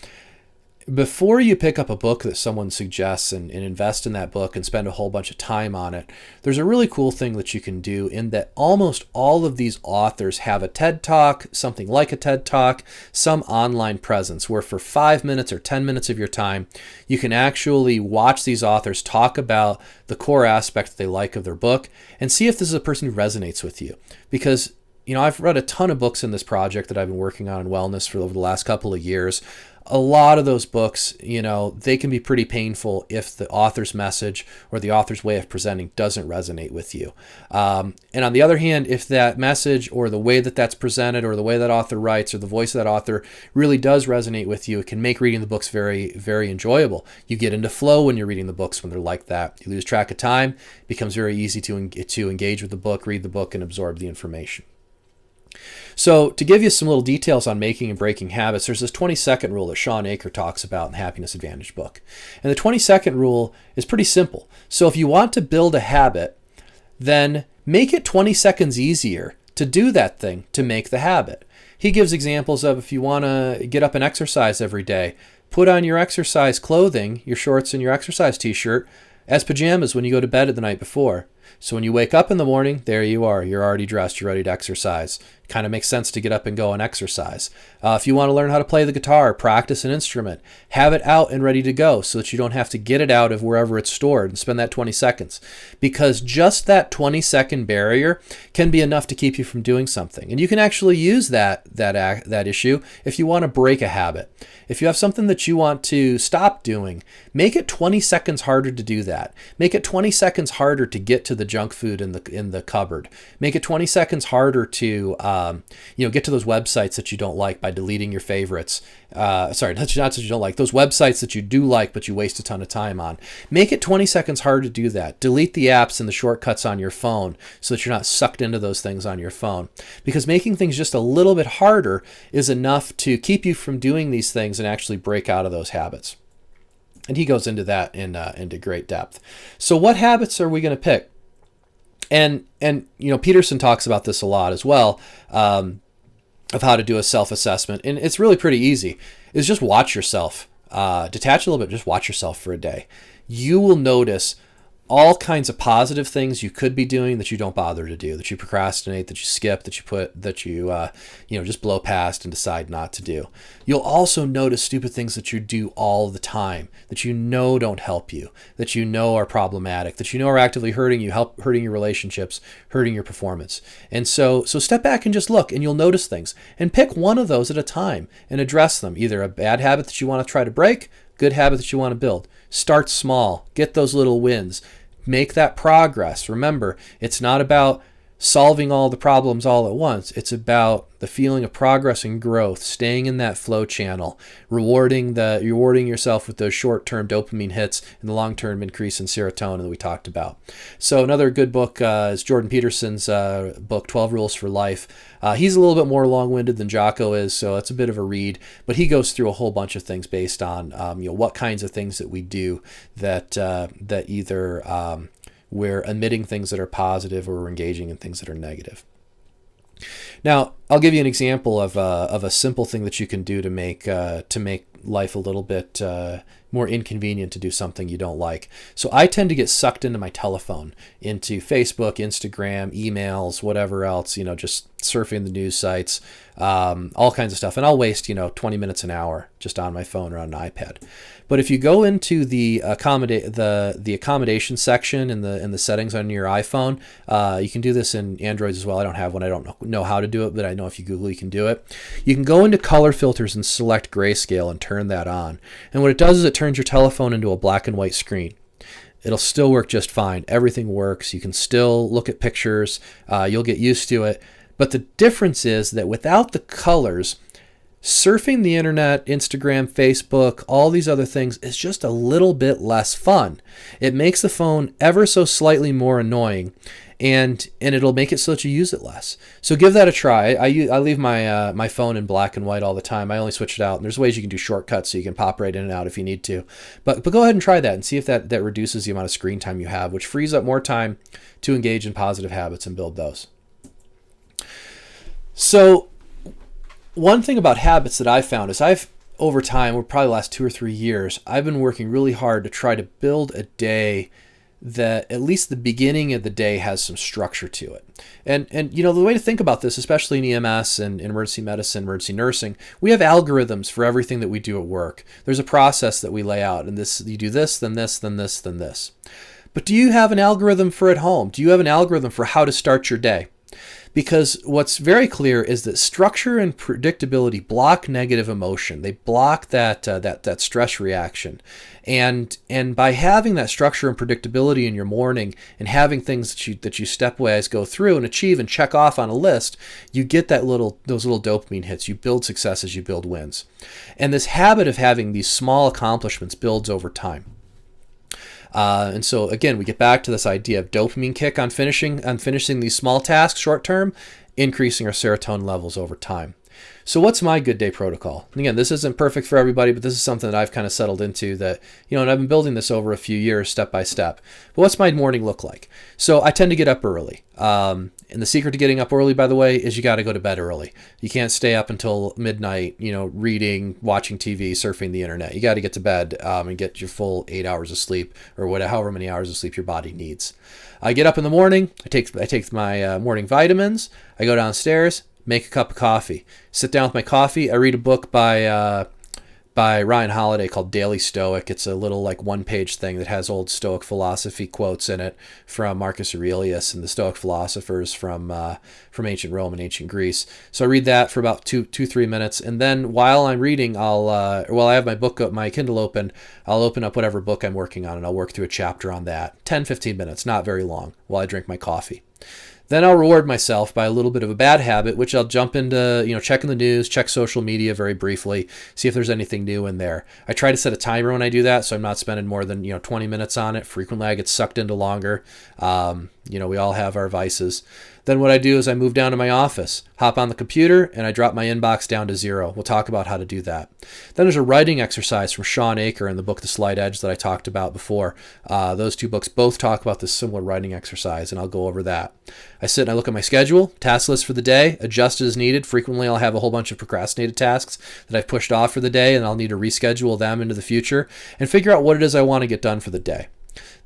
Before you pick up a book that someone suggests and invest in that book and spend a whole bunch of time on it, there's a really cool thing that you can do in that almost all of these authors have a TED Talk, something like a TED Talk, some online presence where for 5 minutes or 10 minutes of your time, you can actually watch these authors talk about the core aspect that they like of their book and see if this is a person who resonates with you. Because I've read a ton of books in this project that I've been working on in wellness for over the last couple of years. A lot of those books, they can be pretty painful if the author's message or the author's way of presenting doesn't resonate with you. And on the other hand, if that message or the way that that's presented or the way that author writes or the voice of that author really does resonate with you, it can make reading the books very, very enjoyable. You get into flow when you're reading the books when they're like that. You lose track of time. It becomes very easy to engage with the book, read the book, and absorb the information. So to give you some little details on making and breaking habits, there's this 20-second rule that Sean Aker talks about in the Happiness Advantage book. And the 20-second rule is pretty simple. So if you want to build a habit, then make it 20 seconds easier to do that thing to make the habit. He gives examples of if you want to get up and exercise every day, put on your exercise clothing, your shorts and your exercise t-shirt, as pajamas when you go to bed at the night before. So when you wake up in the morning, there you are. You're already dressed. You're ready to exercise. Kind of makes sense to get up and go and exercise. If you want to learn how to play the guitar, practice an instrument, have it out and ready to go so that you don't have to get it out of wherever it's stored and spend that 20 seconds. Because just that 20-second barrier can be enough to keep you from doing something. And you can actually use that issue if you want to break a habit. If you have something that you want to stop doing, make it 20 seconds harder to do that. Make it 20 seconds harder to get to the junk food in the cupboard. Make it 20 seconds harder to get to those websites that you don't like by deleting your favorites. Not that you don't like, those websites that you do like but you waste a ton of time on. Make it 20 seconds harder to do that. Delete the apps and the shortcuts on your phone so that you're not sucked into those things on your phone. Because making things just a little bit harder is enough to keep you from doing these things and actually break out of those habits. And he goes into that into great depth. So what habits are we going to pick? And Peterson talks about this a lot as well, of how to do a self-assessment. And it's really pretty easy. It's just watch yourself. Detach a little bit, just watch yourself for a day. You will notice all kinds of positive things you could be doing that you don't bother to do, that you procrastinate, that you skip, that you just blow past and decide not to do. You'll also notice stupid things that you do all the time, that you know don't help you, that you know are problematic, that you know are actively hurting you, hurting your relationships, hurting your performance. And so step back and just look, and you'll notice things. And pick one of those at a time and address them. Either a bad habit that you want to try to break, good habit that you want to build. Start small. Get those little wins. Make that progress. Remember, it's not about solving all the problems all at once. It's about the feeling of progress and growth, staying in that flow channel, rewarding yourself with those short-term dopamine hits and the long-term increase in serotonin that we talked about. So another good book is Jordan Peterson's book, 12 Rules for Life. He's a little bit more long-winded than Jocko is, so it's a bit of a read, but he goes through a whole bunch of things based on what kinds of things that we do that either we're emitting things that are positive or we're engaging in things that are negative. Now, I'll give you an example of a simple thing that you can do to make life a little bit more inconvenient to do something you don't like. So I tend to get sucked into my telephone, into Facebook, Instagram, emails, whatever else, just surfing the news sites, all kinds of stuff. And I'll waste, 20 minutes an hour just on my phone or on an iPad. But if you go into the accommodation section in the settings on your iPhone, you can do this in Androids as well. I don't have one. I don't know how to do it, but I know if you Google, you can do it. You can go into color filters and select grayscale and turn that on. And what it does is it turns your telephone into a black and white screen. It'll still work just fine. Everything works. You can still look at pictures. You'll get used to it. But the difference is that without the colors, surfing the internet, Instagram, Facebook, all these other things is just a little bit less fun. It makes the phone ever so slightly more annoying, and it'll make it so that you use it less. So give that a try. I leave my phone in black and white all the time. I only switch it out. And there's ways you can do shortcuts so you can pop right in and out if you need to. But go ahead and try that and see if that reduces the amount of screen time you have, which frees up more time to engage in positive habits and build those. So one thing about habits that I've found is over time, or probably the last 2 or 3 years, I've been working really hard to try to build a day that at least the beginning of the day has some structure to it. And the way to think about this, especially in EMS and emergency medicine, emergency nursing, we have algorithms for everything that we do at work. There's a process that we lay out, and you do this, then this, then this, then this. But do you have an algorithm for at home? Do you have an algorithm for how to start your day? Because what's very clear is that structure and predictability block negative emotion. They block that stress reaction, and by having that structure and predictability in your morning, and having things that you stepwise go through and achieve and check off on a list, you get those little dopamine hits. You build successes, you build wins, and this habit of having these small accomplishments builds over time. And so again, we get back to this idea of dopamine kick on finishing these small tasks short term, increasing our serotonin levels over time. So what's my good day protocol? And again, this isn't perfect for everybody, but this is something that I've kind of settled into that, and I've been building this over a few years, step by step. But what's my morning look like? So I tend to get up early. And the secret to getting up early, by the way, is you got to go to bed early. You can't stay up until midnight, reading, watching TV, surfing the internet. You got to get to bed and get your full 8 hours of sleep, or however many hours of sleep your body needs. I get up in the morning. I take my morning vitamins. I go downstairs, make a cup of coffee, sit down with my coffee. I read a book by Ryan Holiday called Daily Stoic. It's a little one-page thing that has old Stoic philosophy quotes in it from Marcus Aurelius and the Stoic philosophers from ancient Rome and ancient Greece. So I read that for about 3 minutes, and then while I'm reading, while I have my Kindle open, I'll open up whatever book I'm working on and I'll work through a chapter on that. 10-15 minutes, not very long, while I drink my coffee. Then I'll reward myself by a little bit of a bad habit, which I'll jump into, checking the news, check social media very briefly, see if there's anything new in there. I try to set a timer when I do that, so I'm not spending more than, 20 minutes on it. Frequently I get sucked into longer. We all have our vices. Then what I do is I move down to my office, hop on the computer, and I drop my inbox down to 0. We'll talk about how to do that. Then there's a writing exercise from Sean Aker in the book The Slight Edge that I talked about before. Those two books both talk about this similar writing exercise, and I'll go over that. I sit and I look at my schedule, task list for the day, adjust as needed. Frequently I'll have a whole bunch of procrastinated tasks that I've pushed off for the day, and I'll need to reschedule them into the future and figure out what it is I want to get done for the day.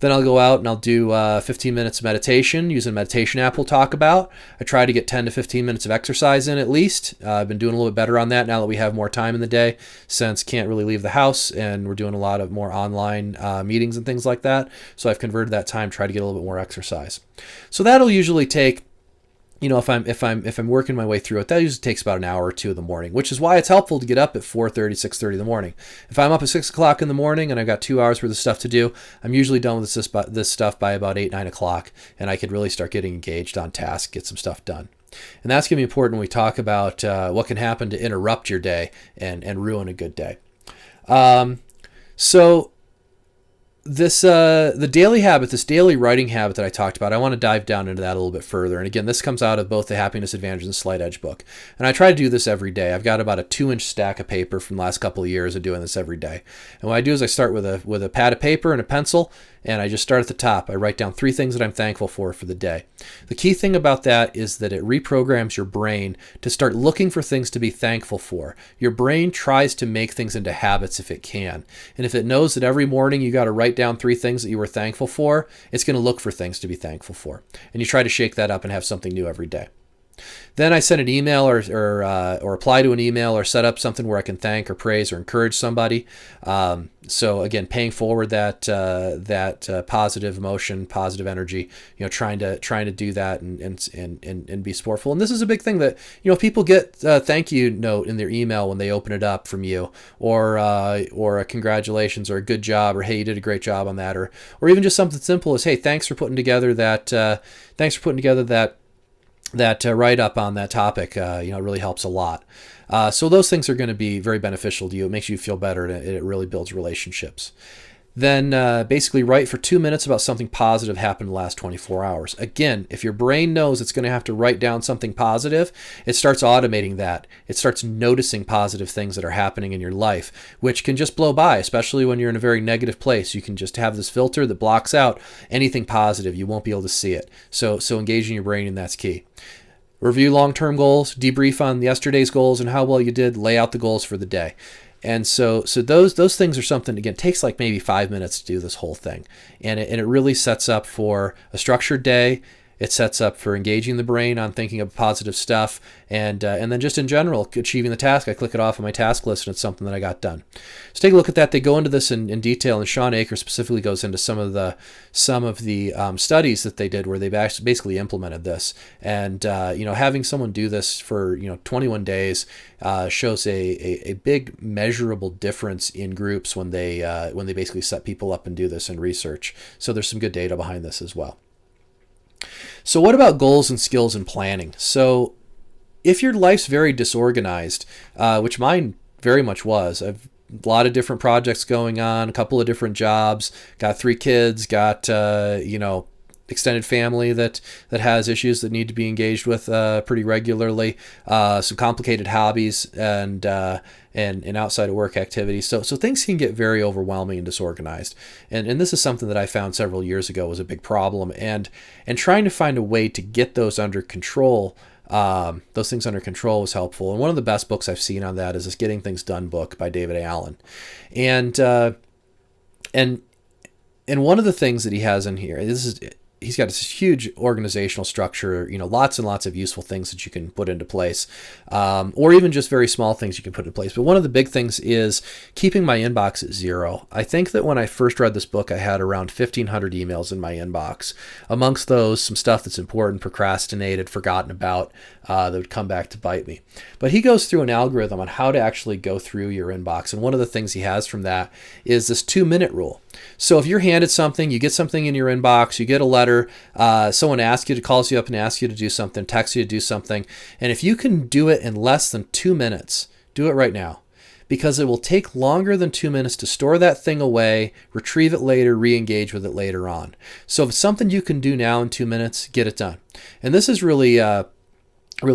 Then I'll go out and I'll do 15 minutes of meditation using a meditation app we'll talk about. I try to get 10 to 15 minutes of exercise in at least. I've been doing a little bit better on that now that we have more time in the day, since can't really leave the house and we're doing a lot of more online meetings and things like that. So I've converted that time, try to get a little bit more exercise. So that'll usually take, if I'm working my way through it, that usually takes about an hour or two in the morning, which is why it's helpful to get up at 4:30, 6:30 in the morning. If I'm up at 6 o'clock in the morning and I've got 2 hours worth of stuff to do, I'm usually done with this stuff by about 8, 9 o'clock, and I could really start getting engaged on task, get some stuff done. And that's going to be important when we talk about what can happen to interrupt your day and ruin a good day. So the daily habit, this daily writing habit that I talked about, I want to dive down into that a little bit further. And again, this comes out of both the Happiness Advantage and the Slight Edge book. And I try to do this every day. I've got about a 2-inch stack of paper from the last couple of years of doing this every day. And what I do is I start with a pad of paper and a pencil, and I just start at the top. I write down 3 things that I'm thankful for the day. The key thing about that is that it reprograms your brain to start looking for things to be thankful for. Your brain tries to make things into habits if it can. And if it knows that every morning you got to write down 3 things that you were thankful for, it's going to look for things to be thankful for. And you try to shake that up and have something new every day. Then I send an email or reply to an email or set up something where I can thank or praise or encourage somebody. So again, paying forward that positive emotion, positive energy, trying to do that and be sportful. And this is a big thing that, people get a thank you note in their email when they open it up from you, or a congratulations or a good job, or hey, you did a great job on that, or even just something simple as, hey, thanks for putting together that write-up on that topic. It really helps a lot. So those things are going to be very beneficial to you. It makes you feel better, and it really builds relationships. Then basically write for 2 minutes about something positive happened in the last 24 hours. Again, if your brain knows it's going to have to write down something positive, it starts automating that. It starts noticing positive things that are happening in your life, which can just blow by, especially when you're in a very negative place. You can just have this filter that blocks out anything positive. You won't be able to see it. So engaging your brain, and that's key. Review long-term goals, debrief on yesterday's goals and how well you did, lay out the goals for the day. And so those things are something, again, takes maybe 5 minutes to do this whole thing. And it really sets up for a structured day, It sets up for engaging the brain on thinking of positive stuff, and then just in general, achieving the task. I click it off on my task list, and it's something that I got done. So take a look at that. They go into this in detail, and Sean Aker specifically goes into some of the studies that they did where they basically implemented this. And having someone do this for 21 days shows a big measurable difference in groups when they basically set people up and do this in research. So there's some good data behind this as well. So what about goals and skills and planning? So if your life's very disorganized, which mine very much was, I've a lot of different projects going on, a couple of different jobs, got 3 kids, got extended family that has issues that need to be engaged with pretty regularly, some complicated hobbies and outside of work activities. So things can get very overwhelming and disorganized. And this is something that I found several years ago was a big problem. And trying to find a way to get those under control, those things under control was helpful. And one of the best books I've seen on that is this Getting Things Done book by David Allen. And one of the things that he has in here, he's got this huge organizational structure, lots and lots of useful things that you can put into place, or even just very small things you can put into place. But one of the big things is keeping my inbox at 0. I think that when I first read this book, I had around 1,500 emails in my inbox. Amongst those, some stuff that's important, procrastinated, forgotten about, that would come back to bite me. But he goes through an algorithm on how to actually go through your inbox. And one of the things he has from that is this 2-minute rule. So if you're handed something, you get something in your inbox, you get a letter, someone calls you up and asks you to do something, texts you to do something. And if you can do it in less than 2 minutes, do it right now. Because it will take longer than 2 minutes to store that thing away, retrieve it later, re-engage with it later on. So if it's something you can do now in 2 minutes, get it done. And this is really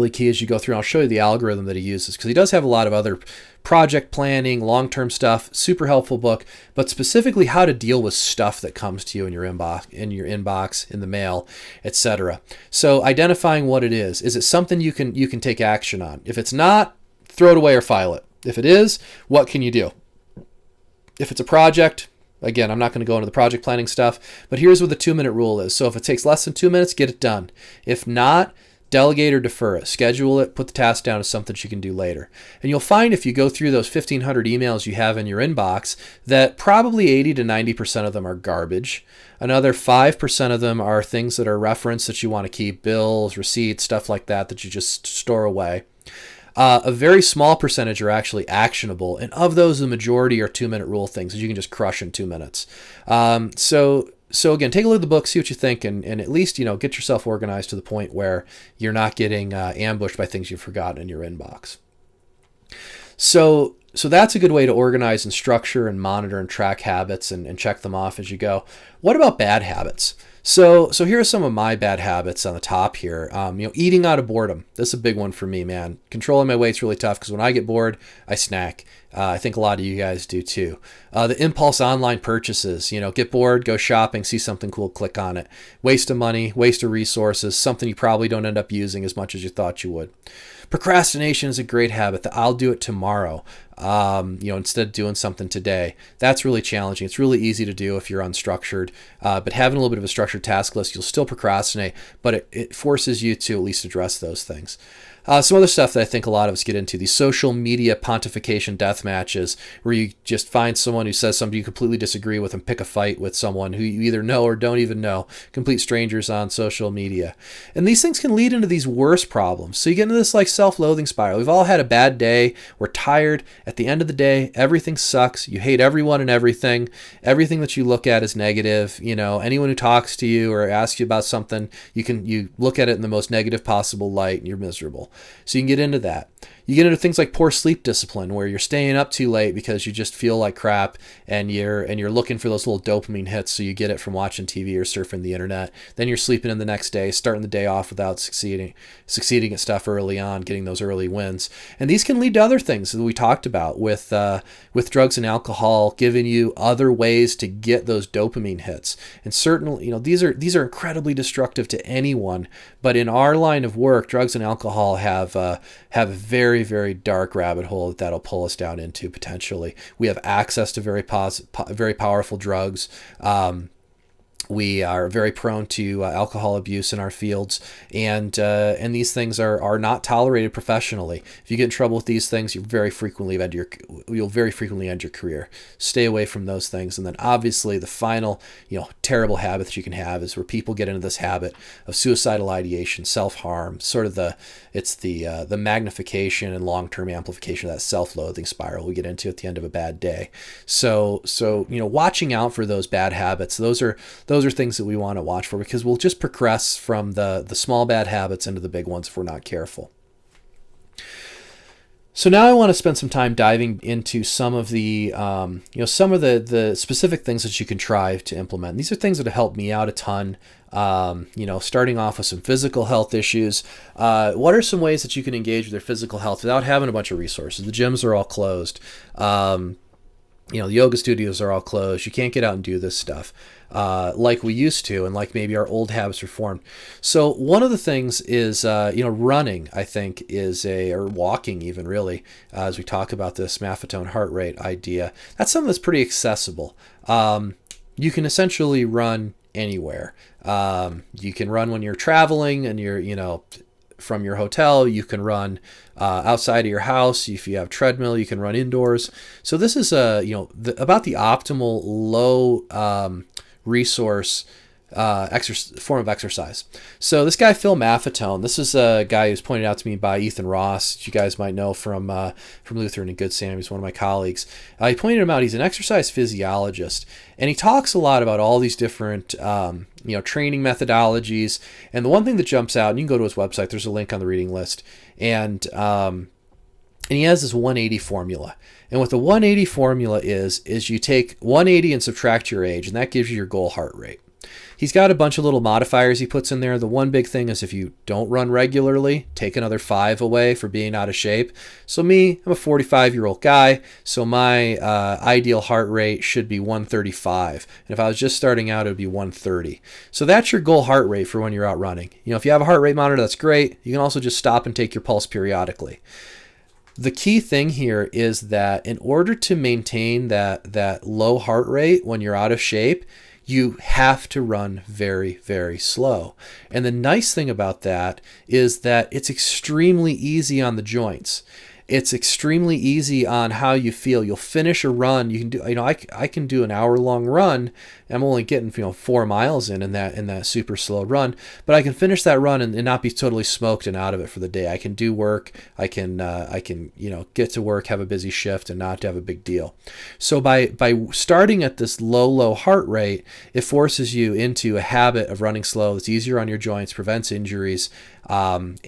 key as you go through. I'll show you the algorithm that he uses because he does have a lot of other project planning, long-term stuff, super helpful book, but specifically how to deal with stuff that comes to you in your inbox, in the mail, etc. So identifying what it is it something you can take action on? If it's not, throw it away or file it. If it is, what can you do? If it's a project, again, I'm not going to go into the project planning stuff, but here's what the 2-minute rule is. So if it takes less than 2 minutes, get it done. If not, delegate or defer it, schedule it, put the task down as something you can do later. And you'll find if you go through those 1,500 emails you have in your inbox that probably 80 to 90% of them are garbage. Another 5% of them are things that are referenced that you want to keep, bills, receipts, stuff like that you just store away. A very small percentage are actually actionable. And of those, the majority are 2-minute rule things that you can just crush in 2 minutes. So again, take a look at the book, see what you think, and at least, get yourself organized to the point where you're not getting ambushed by things you've forgotten in your inbox. So that's a good way to organize and structure and monitor and track habits and check them off as you go. What about bad habits? So here are some of my bad habits on the top here. Eating out of boredom. This is a big one for me, man. Controlling my weight's really tough because when I get bored, I snack. I think a lot of you guys do too. The impulse online purchases, get bored, go shopping, see something cool, click on it. Waste of money, waste of resources, something you probably don't end up using as much as you thought you would. Procrastination is a great habit. That I'll do it tomorrow, instead of doing something today. That's really challenging. It's really easy to do if you're unstructured, but having a little bit of a structured task list, you'll still procrastinate, but it forces you to at least address those things. Some other stuff that I think a lot of us get into, these social media pontification death matches, where you just find someone who says something you completely disagree with and pick a fight with someone who you either know or don't even know, complete strangers on social media. And these things can lead into these worse problems. So you get into this self-loathing spiral. We've all had a bad day. We're tired. At the end of the day, everything sucks. You hate everyone and everything. Everything that you look at is negative. Anyone who talks to you or asks you about something, you look at it in the most negative possible light and you're miserable. So you can get into that. You get into things like poor sleep discipline, where you're staying up too late because you just feel like crap, and you're looking for those little dopamine hits. So you get it from watching TV or surfing the internet. Then you're sleeping in the next day, starting the day off without succeeding at stuff early on, getting those early wins. And these can lead to other things that we talked about with drugs and alcohol, giving you other ways to get those dopamine hits. And certainly, these are incredibly destructive to anyone. But in our line of work, drugs and alcohol have a very, very dark rabbit hole that'll pull us down into potentially. We have access to very powerful drugs. We are very prone to alcohol abuse in our fields, and these things are not tolerated professionally. If you get in trouble with these things, you'll very frequently end your career. Stay away from those things. And then obviously the final, terrible habit that you can have is where people get into this habit of suicidal ideation, self-harm, sort of the magnification and long-term amplification of that self-loathing spiral we get into at the end of a bad day. So watching out for those bad habits, those are things that we want to watch for, because we'll just progress from the small bad habits into the big ones if we're not careful. So now I want to spend some time diving into some of the specific things that you can try to implement. These are things that have helped me out a ton. Starting off with some physical health issues. What are some ways that you can engage with your physical health without having a bunch of resources? The gyms are all closed. The yoga studios are all closed. You can't get out and do this stuff like we used to, and like maybe our old habits were formed. So one of the things is, running, I think, or walking even, really, as we talk about this Maffetone heart rate idea. That's something that's pretty accessible. You can essentially run anywhere. You can run when you're traveling and you're, from your hotel. You can run outside of your house. If you have treadmill, you can run indoors. So this is about the optimal low resource form of exercise. So this guy Phil Maffetone, this is a guy who's pointed out to me by Ethan Ross, you guys might know from Lutheran and Good Sam. He's one of my colleagues. He pointed him out. He's an exercise physiologist, and he talks a lot about all these different training methodologies. And the one thing that jumps out, and you can go to his website, there's a link on the reading list, and he has this 180 formula. And what the 180 formula is you take 180 and subtract your age, and that gives you your goal heart rate. He's got a bunch of little modifiers he puts in there. The one big thing is if you don't run regularly, take another 5 away for being out of shape. So me, I'm a 45-year-old guy, so my ideal heart rate should be 135. And if I was just starting out, it would be 130. So that's your goal heart rate for when you're out running. If you have a heart rate monitor, that's great. You can also just stop and take your pulse periodically. The key thing here is that in order to maintain that low heart rate when you're out of shape, you have to run very, very slow. And the nice thing about that is that it's extremely easy on the joints. It's extremely easy on how you feel. You'll finish a run. You can do, I can do an hour-long run. I'm only getting 4 miles in that super slow run, but I can finish that run and not be totally smoked and out of it for the day. I can do work. I can get to work, have a busy shift, and not have a big deal. So by starting at this low heart rate, it forces you into a habit of running slow. It's easier on your joints, prevents injuries, and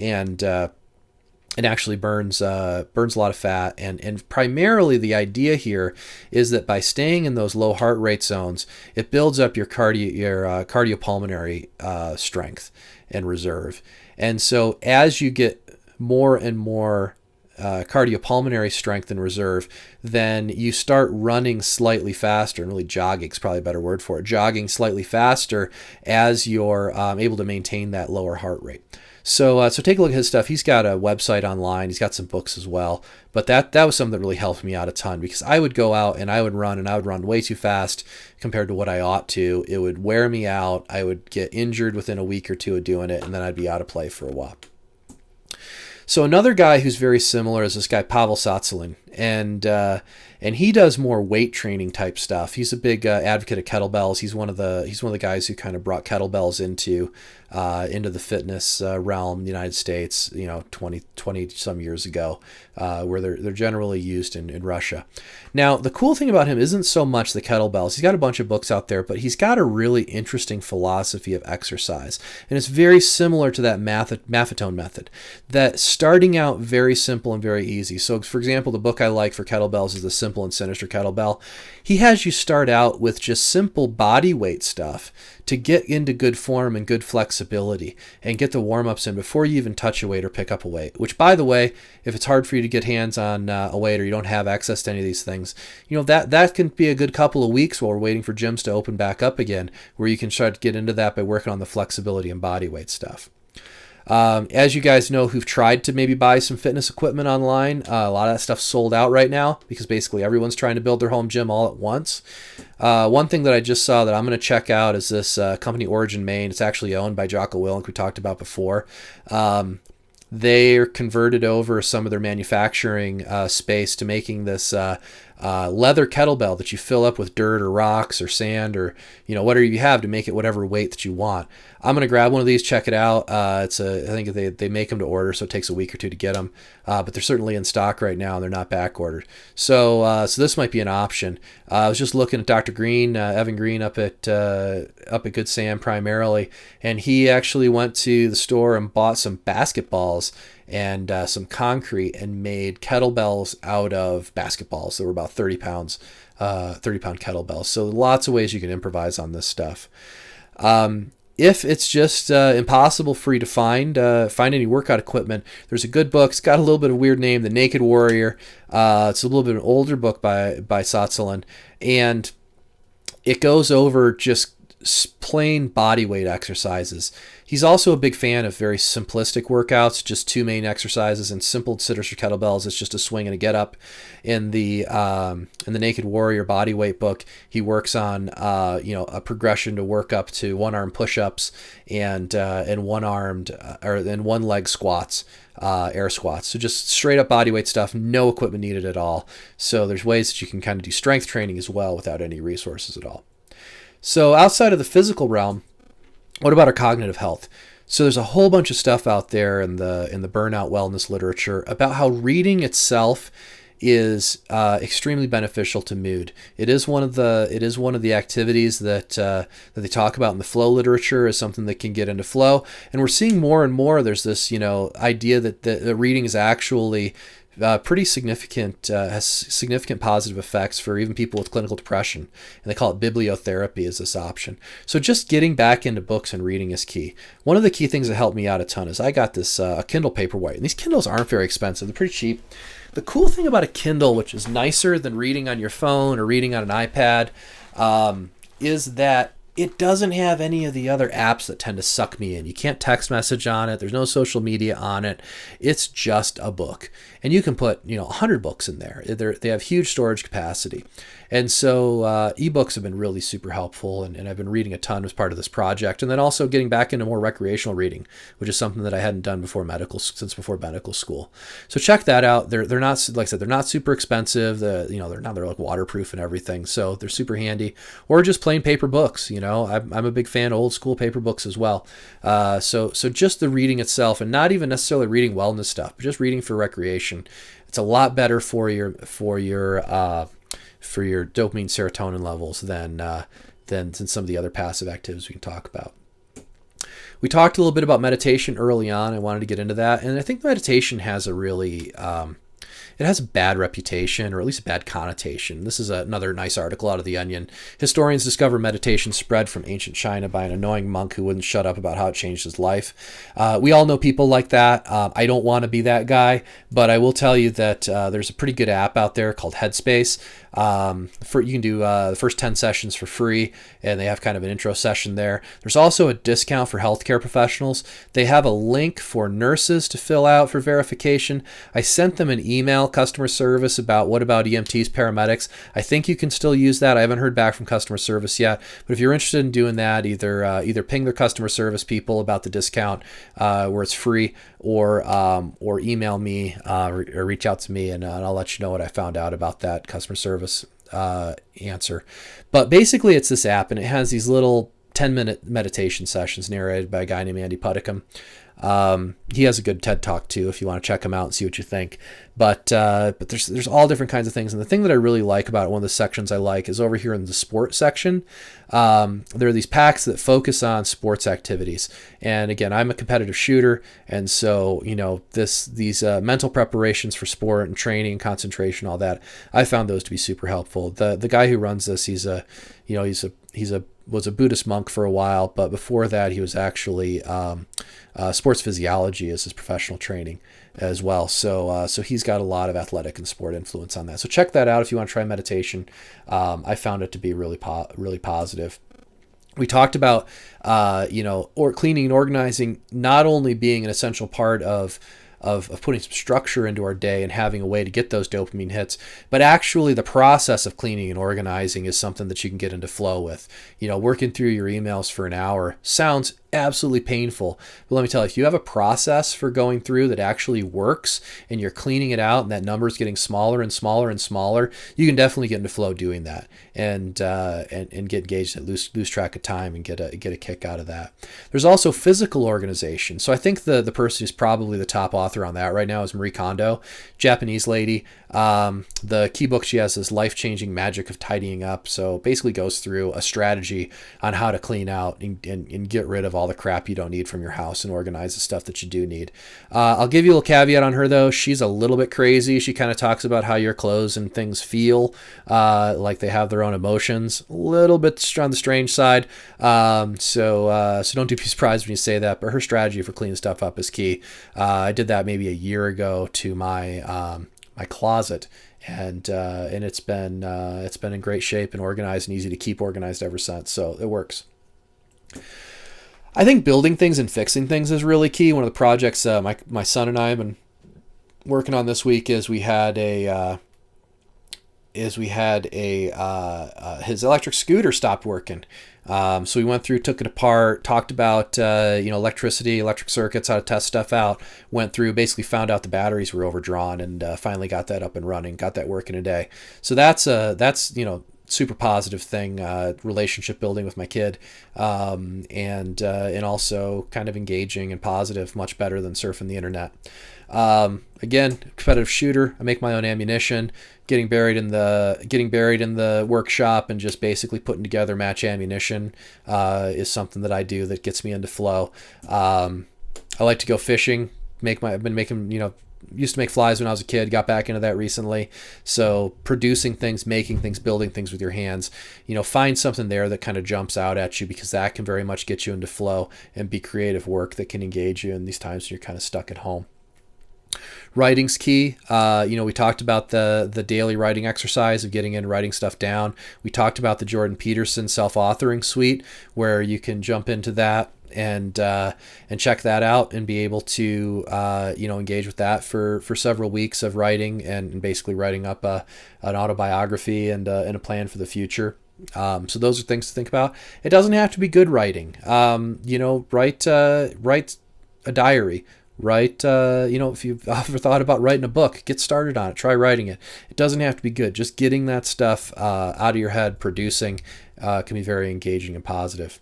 actually burns a lot of fat. And primarily the idea here is that by staying in those low heart rate zones, it builds up your cardiopulmonary strength and reserve. And so as you get more and more cardiopulmonary strength and reserve, then you start running slightly faster, and really jogging is probably a better word for it, jogging slightly faster as you're able to maintain that lower heart rate. So take a look at his stuff. He's got a website online. He's got some books as well. But that was something that really helped me out a ton, because I would go out and I would run way too fast compared to what I ought to. It would wear me out. I would get injured within a week or two of doing it, and then I'd be out of play for a while. So another guy who's very similar is this guy Pavel Tsatsouline, and he does more weight training type stuff. He's a big advocate of kettlebells. He's one of the guys who kind of brought kettlebells into the fitness realm in the United States, 20 some years ago, where they're generally used in Russia. Now, the cool thing about him isn't so much the kettlebells. He's got a bunch of books out there, but he's got a really interesting philosophy of exercise. And it's very similar to that Maffetone method, that starting out very simple and very easy. So, for example, the book I like for kettlebells is The Simple and Sinister Kettlebell. He has you start out with just simple body weight stuff to get into good form and good flexibility and get the warm-ups in before you even touch a weight or pick up a weight. Which, by the way, if it's hard for you to get hands on a weight, or you don't have access to any of these things, that can be a good couple of weeks while we're waiting for gyms to open back up again, where you can start to get into that by working on the flexibility and body weight stuff. As you guys know who've tried to maybe buy some fitness equipment online, a lot of that stuff's sold out right now because basically everyone's trying to build their home gym all at once. One thing that I just saw that I'm going to check out is this company Origin Maine. It's actually owned by Jocko Willink, we talked about before. They're converted over some of their manufacturing space to making this leather kettlebell that you fill up with dirt or rocks or sand or whatever you have to make it whatever weight that you want. I'm gonna grab one of these, check it out. I think they make them to order, so it takes a week or two to get them. But they're certainly in stock right now, and they're not back ordered. So this might be an option. I was just looking at Dr. Green, Evan Green, up at Good Sam primarily, and he actually went to the store and bought some basketballs and some concrete and made kettlebells out of basketballs that were about 30 pounds, 30-pound kettlebells. So lots of ways you can improvise on this stuff. If it's just impossible for you to find any workout equipment, there's a good book. It's got a little bit of a weird name, The Naked Warrior. It's a little bit of an older book by Tsatsouline, and it goes over just plain body weight exercises. He's also a big fan of very simplistic workouts, just two main exercises and simple sitters or kettlebells. It's just a swing and a get up. In the Naked Warrior body weight book, he works on a progression to work up to one arm push-ups and one leg squats, air squats. So just straight up body weight stuff, no equipment needed at all. So there's ways that you can kind of do strength training as well without any resources at all. So outside of the physical realm, what about our cognitive health? So there's a whole bunch of stuff out there in the burnout wellness literature about how reading itself is extremely beneficial to mood. It is one of the activities that they talk about in the flow literature as something that can get into flow. And we're seeing more and more. There's this idea that the reading is actually pretty significant, has significant positive effects for even people with clinical depression. And they call it bibliotherapy as this option. So just getting back into books and reading is key. One of the key things that helped me out a ton is I got this a Kindle Paperwhite. And these Kindles aren't very expensive. They're pretty cheap. The cool thing about a Kindle, which is nicer than reading on your phone or reading on an iPad, is that it doesn't have any of the other apps that tend to suck me in. You can't text message on it. There's no social media on it. It's just a book. And you can put 100 books in there. They have huge storage capacity. And so ebooks have been really super helpful, and I've been reading a ton as part of this project. And then also getting back into more recreational reading, which is something that I hadn't done since before medical school. So check that out. They're not, like I said, they're not super expensive. They're like waterproof and everything, so they're super handy. Or just plain paper books. I'm a big fan of old school paper books as well. So just the reading itself, and not even necessarily reading wellness stuff, but just reading for recreation. It's a lot better for your dopamine, serotonin levels than some of the other passive activities we can talk about. We talked a little bit about meditation early on. I wanted to get into that, and I think meditation has a really it has a bad reputation, or at least a bad connotation. This is another nice article out of The Onion. Historians discover meditation spread from ancient China by an annoying monk who wouldn't shut up about how it changed his life. We all know people like that. I don't want to be that guy, but I will tell you that there's a pretty good app out there called Headspace. You can do the first 10 sessions for free, and they have kind of an intro session there. There's also a discount for healthcare professionals. They have a link for nurses to fill out for verification. I sent them an email, customer service, about what about EMTs, paramedics. I think you can still use that. I haven't heard back from customer service yet, but if you're interested in doing that, either ping their customer service people about the discount where it's free, or email me or reach out to me, and I'll let you know what I found out about that customer service answer. But basically it's this app, and it has these little 10-minute meditation sessions narrated by a guy named Andy Puddicombe. He has a good TED Talk too, if you want to check him out and see what you think. But there's all different kinds of things. And the thing that I really like about it, one of the sections I like, is over here in the sport section. There are these packs that focus on sports activities. And again, I'm a competitive shooter. And so, these mental preparations for sport and training, concentration, all that, I found those to be super helpful. The guy who runs this, was a Buddhist monk for a while, but before that, he was actually sports physiology as his professional training as well. So he's got a lot of athletic and sport influence on that. So check that out if you want to try meditation. I found it to be really positive. We talked about, or cleaning and organizing not only being an essential part of putting some structure into our day and having a way to get those dopamine hits, but actually the process of cleaning and organizing is something that you can get into flow with. Working through your emails for an hour sounds absolutely painful, but let me tell you, if you have a process for going through that actually works and you're cleaning it out and that number is getting smaller and smaller and smaller, you can definitely get into flow doing that and get engaged and lose track of time and get a kick out of that. There's also physical organization. So I think the person who's probably the top author on that right now is Marie Kondo, Japanese lady. The key book she has is Life-Changing Magic of Tidying Up. So basically goes through a strategy on how to clean out and get rid of all the crap you don't need from your house and organize the stuff that you do need. I'll give you a little caveat on her though. She's a little bit crazy. She kind of talks about how your clothes and things feel like they have their own emotions. A little bit on the strange side. So don't be surprised when you say that. But her strategy for cleaning stuff up is key. I did that maybe a year ago to my my closet, and it's been in great shape and organized and easy to keep organized ever since. So it works. I think building things and fixing things is really key. One of the projects my son and I have been working on this week is we had his electric scooter stopped working. So we went through, took it apart, talked about electricity, electric circuits, how to test stuff out. Went through, basically found out the batteries were overdrawn, and finally got that up and running, got that working today. So that's super positive thing, relationship building with my kid, and also kind of engaging and positive, much better than surfing the internet. Again, competitive shooter. I make my own ammunition. Getting buried in the workshop and just basically putting together match ammunition is something that I do that gets me into flow. I like to go fishing. I've been making, used to make flies when I was a kid, got back into that recently. So producing things, making things, building things with your hands, find something there that kind of jumps out at you, because that can very much get you into flow and be creative work that can engage you in these times when you're kind of stuck at home. Writing's key. We talked about the daily writing exercise of getting in, writing stuff down. We talked about the Jordan Peterson self-authoring suite, where you can jump into that and check that out and be able to engage with that for several weeks of writing and basically writing up an autobiography and a plan for the future. So those are things to think about. It doesn't have to be good writing. Write a diary. Write, if you've ever thought about writing a book, get started on it. Try writing it. It doesn't have to be good. Just getting that stuff out of your head, producing, can be very engaging and positive.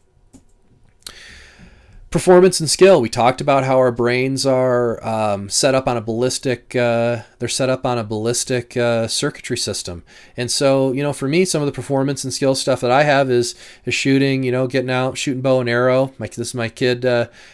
Performance and skill. We talked about how our brains are set up on a ballistic. They're set up on a ballistic circuitry system, and so for me, some of the performance and skill stuff that I have is shooting. Getting out, shooting bow and arrow. This is my kid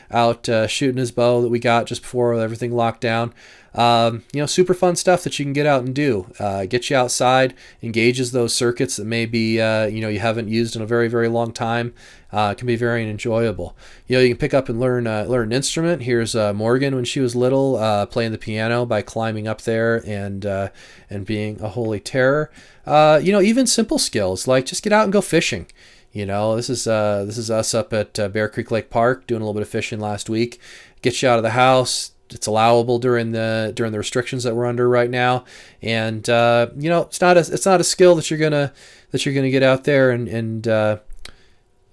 out shooting his bow that we got just before everything locked down. Super fun stuff that you can get out and do. Get you outside, engages those circuits that maybe you haven't used in a very, very long time. Can be very enjoyable. You can pick up and learn an instrument. Here's Morgan when she was little, playing the piano by climbing up there and being a holy terror. Even simple skills like just get out and go fishing. This is us up at Bear Creek Lake Park doing a little bit of fishing last week. Get you out of the house. It's allowable during the restrictions that we're under right now, and it's not a skill that you're gonna get out there and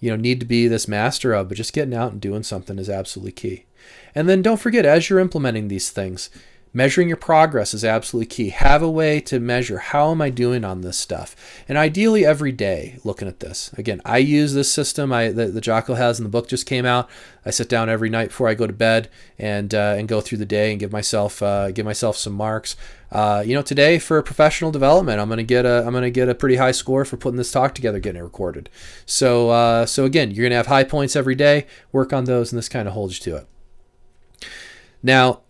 need to be this master of, but just getting out and doing something is absolutely key. And then don't forget, as you're implementing these things, measuring your progress is absolutely key. Have a way to measure, how am I doing on this stuff? And ideally every day looking at this. Again, I use this system the Jocko has in the book just came out. I sit down every night before I go to bed and go through the day and give myself some marks. Today for professional development, I'm gonna get a pretty high score for putting this talk together, getting it recorded. So again, you're gonna have high points every day. Work on those, and this kind of holds you to it. Now,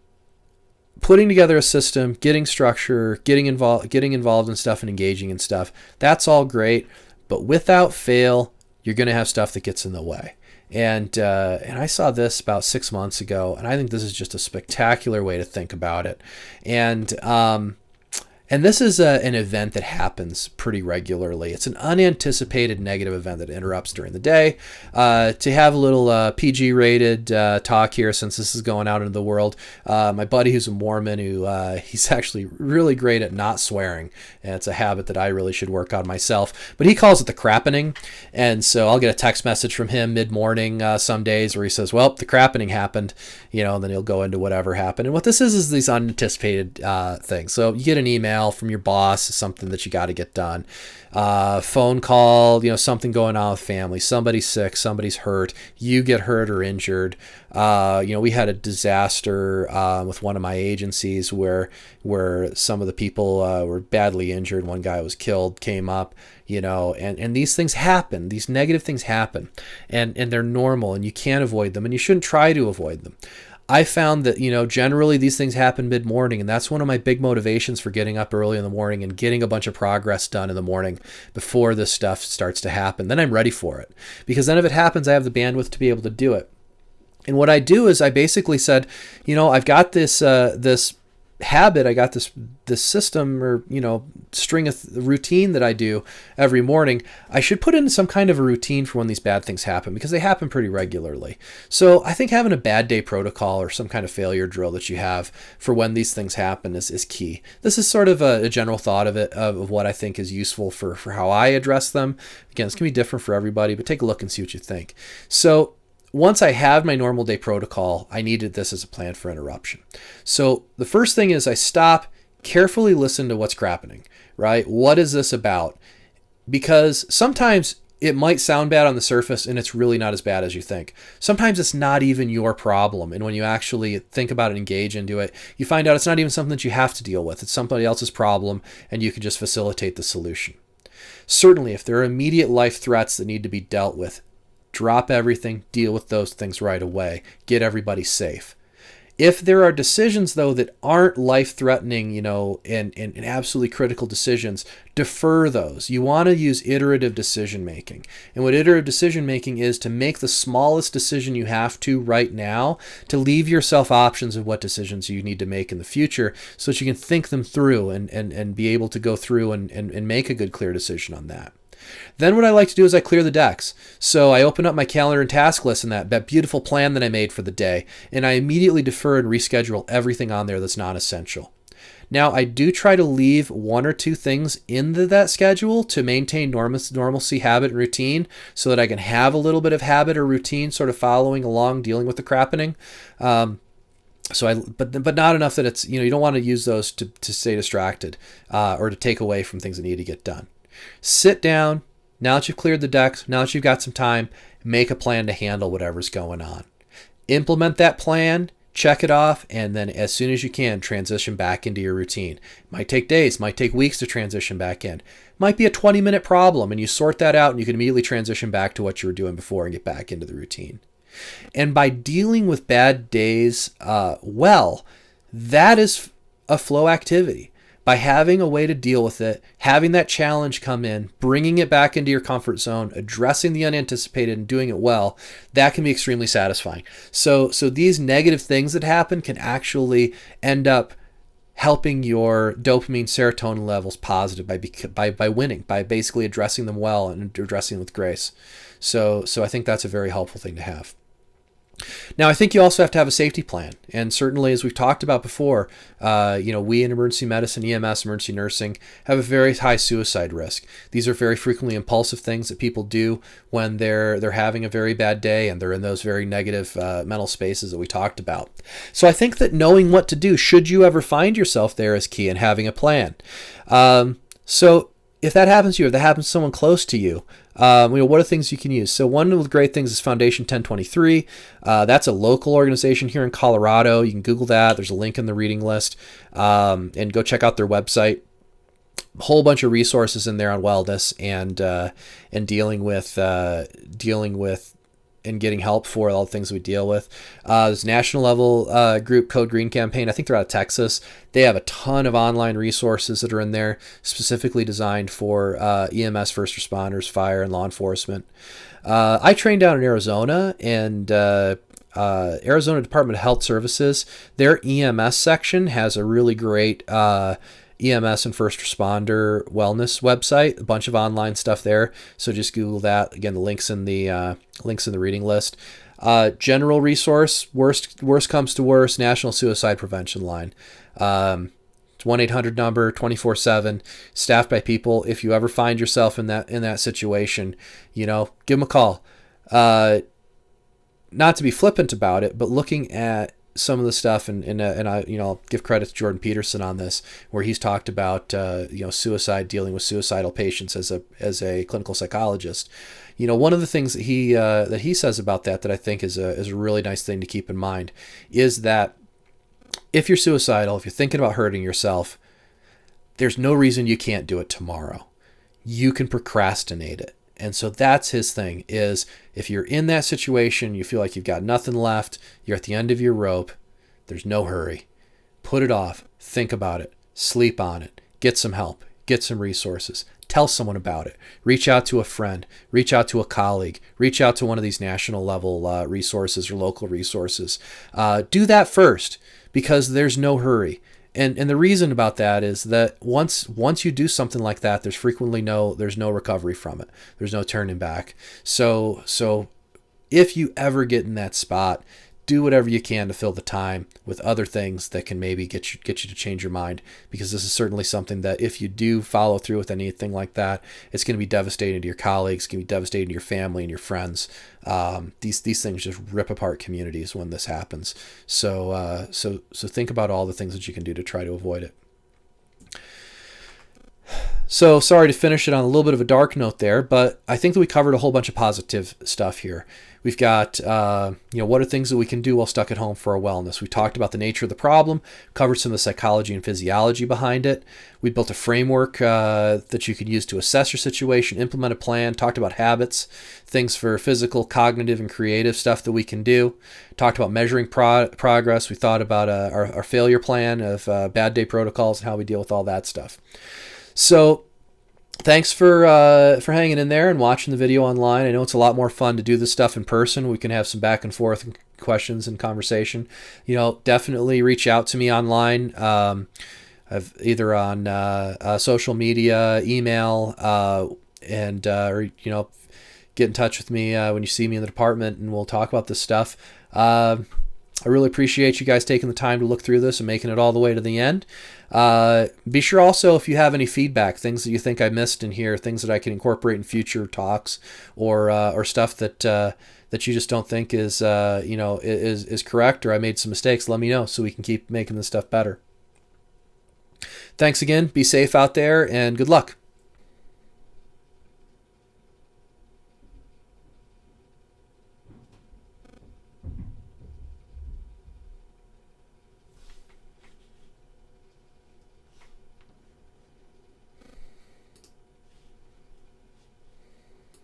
putting together a system, getting structure, getting involved in stuff and engaging in stuff, that's all great. But without fail, you're going to have stuff that gets in the way. And I saw this about 6 months ago, and I think this is just a spectacular way to think about it. And And this is an event that happens pretty regularly. It's an unanticipated negative event that interrupts during the day. To have a little PG-rated talk here, since this is going out into the world, my buddy who's a Mormon, he's actually really great at not swearing, and it's a habit that I really should work on myself. But he calls it the crappening, and so I'll get a text message from him mid-morning some days where he says, "Well, the crappening happened," and then he'll go into whatever happened. And what this is these unanticipated things. So you get an email from your boss, something that you got to get done. Phone call, something going on with family, somebody's sick, somebody's hurt, you get hurt or injured. We had a disaster with one of my agencies where some of the people were badly injured. One guy was killed, came up, and these things happen. These negative things happen, and they're normal, and you can't avoid them, and you shouldn't try to avoid them. I found that, generally these things happen mid-morning, and that's one of my big motivations for getting up early in the morning and getting a bunch of progress done in the morning before this stuff starts to happen. Then I'm ready for it, because then if it happens, I have the bandwidth to be able to do it. And what I do is I basically said, I've got this habit, I got this system or string of routine that I do every morning. I should put in some kind of a routine for when these bad things happen, because they happen pretty regularly. So I think having a bad day protocol or some kind of failure drill that you have for when these things happen is key. This is sort of a general thought of what I think is useful for how I address them. Again, it's going to be different for everybody, but take a look and see what you think. So once I have my normal day protocol, I needed this as a plan for interruption. So the first thing is I stop, carefully listen to what's crappening, right? What is this about? Because sometimes it might sound bad on the surface and it's really not as bad as you think. Sometimes it's not even your problem. And when you actually think about it, engage into it, you find out it's not even something that you have to deal with. It's somebody else's problem, and you can just facilitate the solution. Certainly, if there are immediate life threats that need to be dealt with, drop everything, deal with those things right away, get everybody safe. If there are decisions, though, that aren't life-threatening, and absolutely critical decisions, defer those. You want to use iterative decision-making. And what iterative decision-making is to make the smallest decision you have to right now, to leave yourself options of what decisions you need to make in the future so that you can think them through and be able to go through and make a good, clear decision on that. Then what I like to do is I clear the decks. So I open up my calendar and task list and that beautiful plan that I made for the day, and I immediately defer and reschedule everything on there that's non-essential. Now, I do try to leave one or two things into that schedule to maintain normalcy, habit, and routine, so that I can have a little bit of habit or routine sort of following along, dealing with the crappening. But not enough that it's, you don't want to use those to stay distracted or to take away from things that need to get done. Sit down, now that you've cleared the decks, now that you've got some time, make a plan to handle whatever's going on. Implement that plan, check it off, and then as soon as you can, transition back into your routine. Might take days, might take weeks to transition back in. Might be a 20-minute problem, and you sort that out, and you can immediately transition back to what you were doing before and get back into the routine. And by dealing with bad days well, that is a flow activity. By having a way to deal with it, having that challenge come in, bringing it back into your comfort zone, addressing the unanticipated and doing it well, that can be extremely satisfying. So these negative things that happen can actually end up helping your dopamine, serotonin levels positive by winning, by basically addressing them well and addressing them with grace. So I think that's a very helpful thing to have. Now, I think you also have to have a safety plan. And certainly, as we've talked about before, we in emergency medicine, EMS, emergency nursing, have a very high suicide risk. These are very frequently impulsive things that people do when they're having a very bad day and they're in those very negative mental spaces that we talked about. So I think that knowing what to do, should you ever find yourself there, is key in having a plan. So if that happens to you, if that happens to someone close to you, what are things you can use? So one of the great things is Foundation 1023. That's a local organization here in Colorado. You can Google that. There's a link in the reading list, and go check out their website. A whole bunch of resources in there on wellness and dealing with and getting help for all the things we deal with. There's a national level group, Code Green Campaign. I think they're out of Texas. They have a ton of online resources that are in there specifically designed for EMS, first responders, fire, and law enforcement. I trained down in Arizona, and Arizona Department of Health Services, their EMS section has a really great EMS and first responder wellness website, a bunch of online stuff there. So just Google that. Again, the links in the reading list. General resource, worst comes to worst, National Suicide Prevention Line. It's 1-800 number, 24/7, staffed by people. If you ever find yourself in that situation, give them a call. Not to be flippant about it, but looking at some of the stuff, and I'll give credit to Jordan Peterson on this, where he's talked about suicide, dealing with suicidal patients as a clinical psychologist. One of the things that he says about that I think is a really nice thing to keep in mind is that if you're suicidal, if you're thinking about hurting yourself, there's no reason you can't do it tomorrow. You can procrastinate it. And so that's his thing, is if you're in that situation, you feel like you've got nothing left, you're at the end of your rope, there's no hurry. Put it off, think about it, sleep on it, get some help, get some resources, tell someone about it, reach out to a friend, reach out to a colleague, reach out to one of these national level resources or local resources. Do that first, because there's no hurry. And the reason about that is that once you do something like that, there's no recovery from it. There's no turning back. So if you ever get in that spot, do whatever you can to fill the time with other things that can maybe get you to change your mind, because this is certainly something that if you do follow through with anything like that, it's going to be devastating to your colleagues, it's going to be devastating to your family and your friends. These things just rip apart communities when this happens. So think about all the things that you can do to try to avoid it. So sorry to finish it on a little bit of a dark note there, but I think that we covered a whole bunch of positive stuff here. We've got, what are things that we can do while stuck at home for our wellness? We talked about the nature of the problem, covered some of the psychology and physiology behind it. We built a framework that you could use to assess your situation, implement a plan, talked about habits, things for physical, cognitive, and creative stuff that we can do. Talked about measuring progress. We thought about our failure plan of bad day protocols and how we deal with all that stuff. So thanks for hanging in there and watching the video online. I know it's a lot more fun to do this stuff in person. We can have some back and forth questions and conversation. Definitely reach out to me online. I've either on social media, email, and or get in touch with me when you see me in the department, and we'll talk about this stuff. I really appreciate you guys taking the time to look through this and making it all the way to the end. Be sure also, if you have any feedback, things that you think I missed in here, things that I can incorporate in future talks, or stuff that you just don't think is correct, or I made some mistakes, let me know so we can keep making this stuff better. Thanks again. Be safe out there, and good luck.